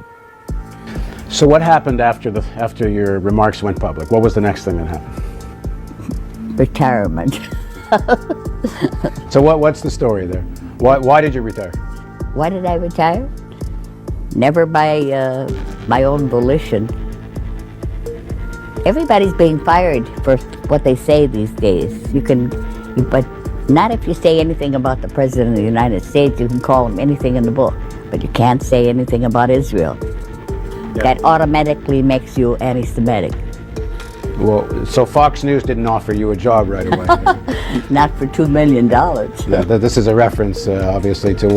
Speaker 27: So what happened after your remarks went public? What was the next thing that happened?
Speaker 28: Retirement.
Speaker 27: So what's the story there? Why did you retire?
Speaker 28: Why did I retire? Never by my own volition. Everybody's being fired for what they say these days. But not if you say anything about the President of the United States. You can call him anything in the book, but you can't say anything about Israel. Yep. That automatically makes you anti-Semitic.
Speaker 27: Well, so Fox News didn't offer you a job right away.
Speaker 28: Not for $2 million.
Speaker 27: Yeah, this is a reference, obviously, to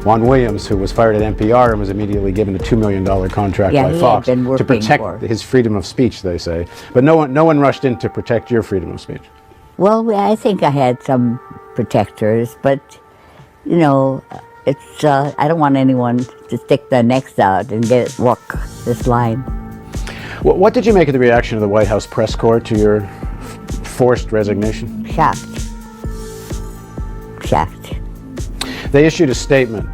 Speaker 27: Juan Williams, who was fired at NPR and was immediately given a $2 million contract by Fox to protect his freedom of speech, they say. But no one rushed in to protect your freedom of speech.
Speaker 28: Well, I think I had some protectors, but, you know, it's I don't want anyone to stick their necks out and walk this line.
Speaker 27: What did you make of the reaction of the White House press corps to your forced resignation?
Speaker 28: Shocked. Shocked.
Speaker 27: They issued a statement.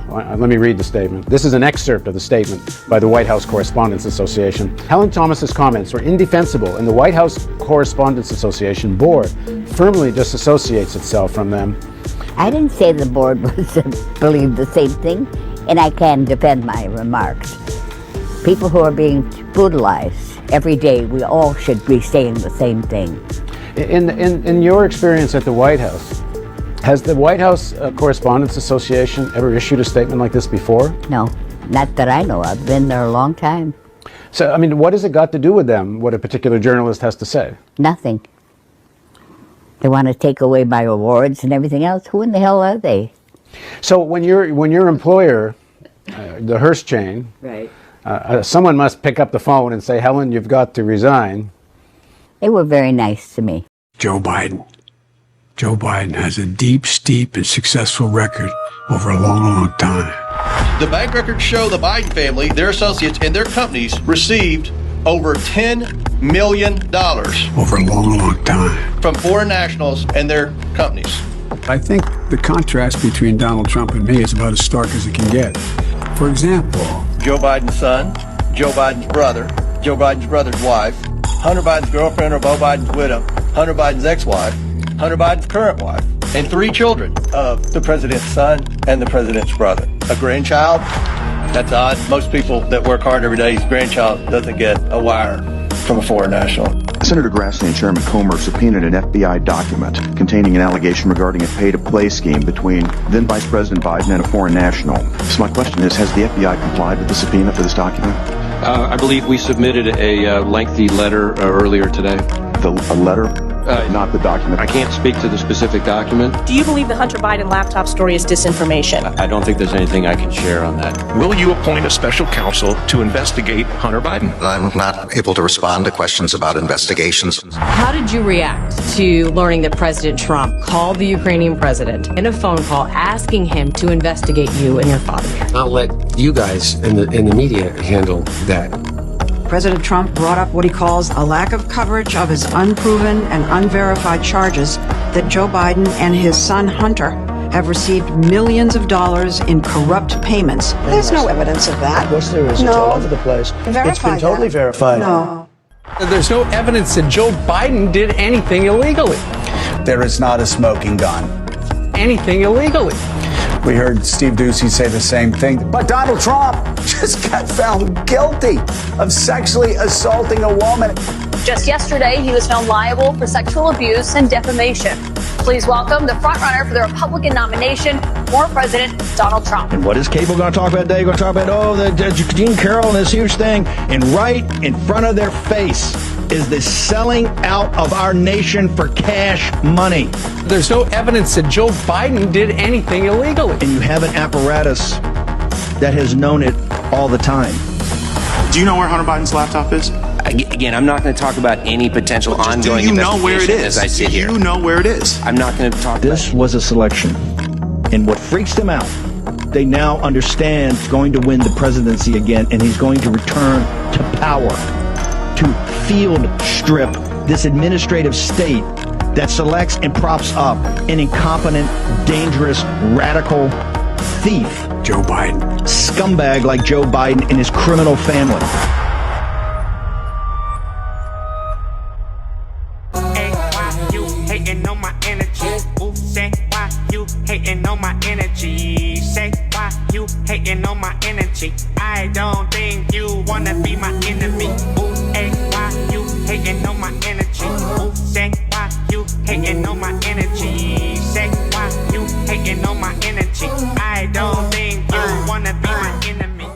Speaker 27: Let me read the statement. This is an excerpt of the statement by the White House Correspondents Association. Helen Thomas's comments were indefensible, and the White House Correspondents Association board firmly disassociates itself from them.
Speaker 28: I didn't say the board believed the same thing, and I can defend my remarks. People who are being brutalized every day, we all should be saying the same thing.
Speaker 27: In your experience at the White House, has the White House Correspondents Association ever issued a statement like this before?
Speaker 28: No, not that I know of. I've been there a long time.
Speaker 27: So, I mean, what has it got to do with them, what a particular journalist has to say?
Speaker 28: Nothing. They want to take away my awards and everything else. Who in the hell are they?
Speaker 27: So when your employer, the Hearst chain,
Speaker 28: right.
Speaker 27: Someone must pick up the phone and say, Helen, you've got to resign.
Speaker 28: They were very nice to me.
Speaker 1: Joe Biden. Joe Biden has a deep, steep, and successful record over a long, long time.
Speaker 3: The bank records show the Biden family, their associates, and their companies received over $10 million.
Speaker 1: Over a long, long time.
Speaker 3: From foreign nationals and their companies.
Speaker 1: I think the contrast between Donald Trump and me is about as stark as it can get. For example,
Speaker 3: Joe Biden's son, Joe Biden's brother, Joe Biden's brother's wife, Hunter Biden's girlfriend or Beau Biden's widow, Hunter Biden's ex-wife, Hunter Biden's current wife, and 3 children of the president's son and the president's brother. A grandchild? That's odd. Most people that work hard every day's grandchild doesn't get a wire from a foreign national.
Speaker 4: Senator Grassley and Chairman Comer subpoenaed an FBI document containing an allegation regarding a pay-to-play scheme between then Vice President Biden and a foreign national. So my question is, has the FBI complied with the subpoena for this document?
Speaker 5: I believe we submitted a lengthy letter earlier today.
Speaker 4: A letter? Not the document?
Speaker 5: I can't speak to the specific document.
Speaker 16: Do you believe the Hunter Biden laptop story is disinformation?
Speaker 5: I don't think there's anything I can share on that.
Speaker 17: Will you appoint a special counsel to investigate Hunter Biden?
Speaker 18: I'm not able to respond to questions about investigations.
Speaker 19: How did you react to learning that President Trump called the Ukrainian president in a phone call asking him to investigate you and your father?
Speaker 29: I'll let you guys in the media handle that.
Speaker 30: President Trump brought up what he calls a lack of coverage of his unproven and unverified charges that Joe Biden and his son Hunter have received millions of dollars in corrupt payments. There's no evidence of that.
Speaker 31: Of course there is.
Speaker 30: No.
Speaker 31: It's all over the place. It's been totally verified.
Speaker 30: No.
Speaker 10: There's no evidence that Joe Biden did anything illegally.
Speaker 32: There is not a smoking gun.
Speaker 10: Anything illegally.
Speaker 32: We heard Steve Doocy say the same thing. But Donald Trump just got found guilty of sexually assaulting a woman.
Speaker 2: Just yesterday, he was found liable for sexual abuse and defamation. Please welcome the frontrunner for the Republican nomination, former President Donald Trump.
Speaker 6: And what is Cable going to talk about today? Going to talk about, the Gene Carroll and this huge thing. And right in front of their face is the selling out of our nation for cash money.
Speaker 7: There's no evidence that Joe Biden did anything illegally.
Speaker 6: And you have an apparatus that has known it all the time.
Speaker 8: Do you know where Hunter Biden's laptop is?
Speaker 9: Again, I'm not going to talk about any potential ongoing
Speaker 8: investigation. Do you know where it is?
Speaker 9: As I sit here.
Speaker 8: Do you know where it is?
Speaker 9: I'm not going to talk
Speaker 6: This
Speaker 9: about
Speaker 6: was a selection. And what freaks them out, they now understand he's going to win the presidency again, and he's going to return to power, to field strip this administrative state that selects and props up an incompetent, dangerous, radical thief.
Speaker 1: Joe Biden.
Speaker 6: Scumbag like Joe Biden and his criminal family.
Speaker 11: Hating on my energy. Ooh, say why you hating on my energy? Say why you hating on my energy? I don't think you wanna be my enemy. Ooh, hey, why you hating on my energy? Ooh, say why you hating on my energy? Say why you hating on my energy? I don't think you wanna be my enemy.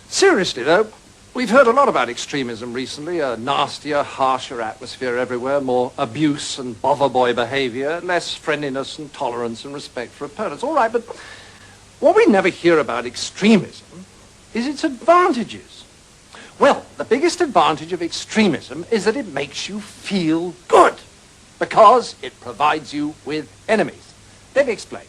Speaker 12: Seriously though, we've heard a lot about extremism recently, a nastier, harsher atmosphere everywhere, more abuse and bother boy behavior, less friendliness and tolerance and respect for opponents. All right, but what we never hear about extremism is its advantages. Well, the biggest advantage of extremism is that it makes you feel good because it provides you with enemies. Let me explain.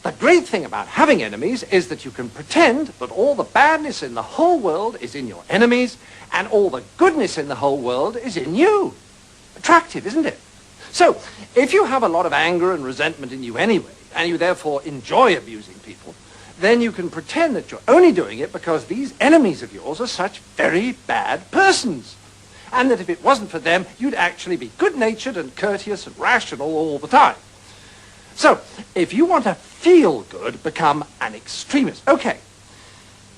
Speaker 12: The great thing about having enemies is that you can pretend that all the badness in the whole world is in your enemies and all the goodness in the whole world is in you. Attractive, isn't it? So, if you have a lot of anger and resentment in you anyway, and you therefore enjoy abusing people, then you can pretend that you're only doing it because these enemies of yours are such very bad persons. And that if it wasn't for them, you'd actually be good-natured and courteous and rational all the time. So, if you want to feel good, become an extremist. Okay,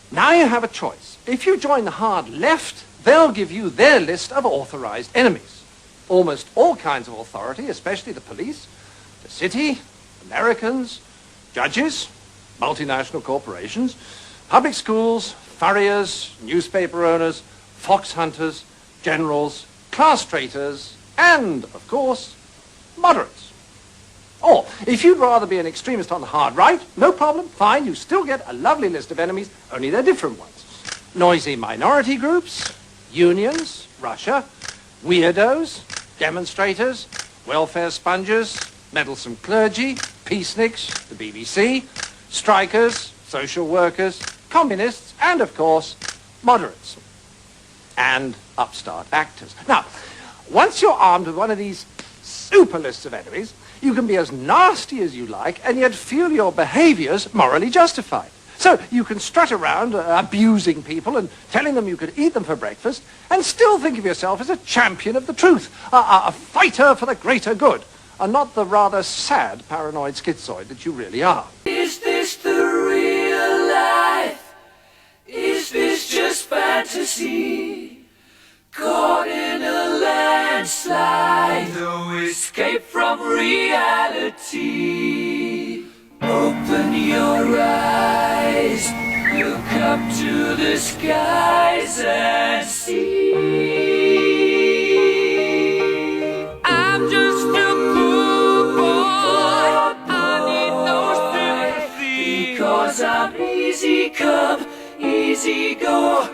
Speaker 12: now you have a choice. If you join the hard left, they'll give you their list of authorized enemies. Almost all kinds of authority, especially the police, the city, Americans, judges, multinational corporations, public schools, furriers, newspaper owners, fox hunters, generals, class traitors, and, of course, moderates. Or, if you'd rather be an extremist on the hard right, no problem, fine, you still get a lovely list of enemies, only they're different ones. Noisy minority groups, unions, Russia, weirdos, demonstrators, welfare sponges, meddlesome clergy, peaceniks, the BBC, strikers, social workers, communists, and, of course, moderates. And upstart actors. Now, once you're armed with one of these super lists of enemies, you can be as nasty as you like and yet feel your behaviors morally justified. So you can strut around abusing people and telling them you could eat them for breakfast and still think of yourself as a champion of the truth, a fighter for the greater good, and not the rather sad paranoid schizoid that you really are.
Speaker 13: Is this the real life? Is this just fantasy? Caught in a landslide, no escape from reality. Open your eyes, look up to the skies and see. I'm just a poor boy, I need no sympathy, because I'm easy come, easy go.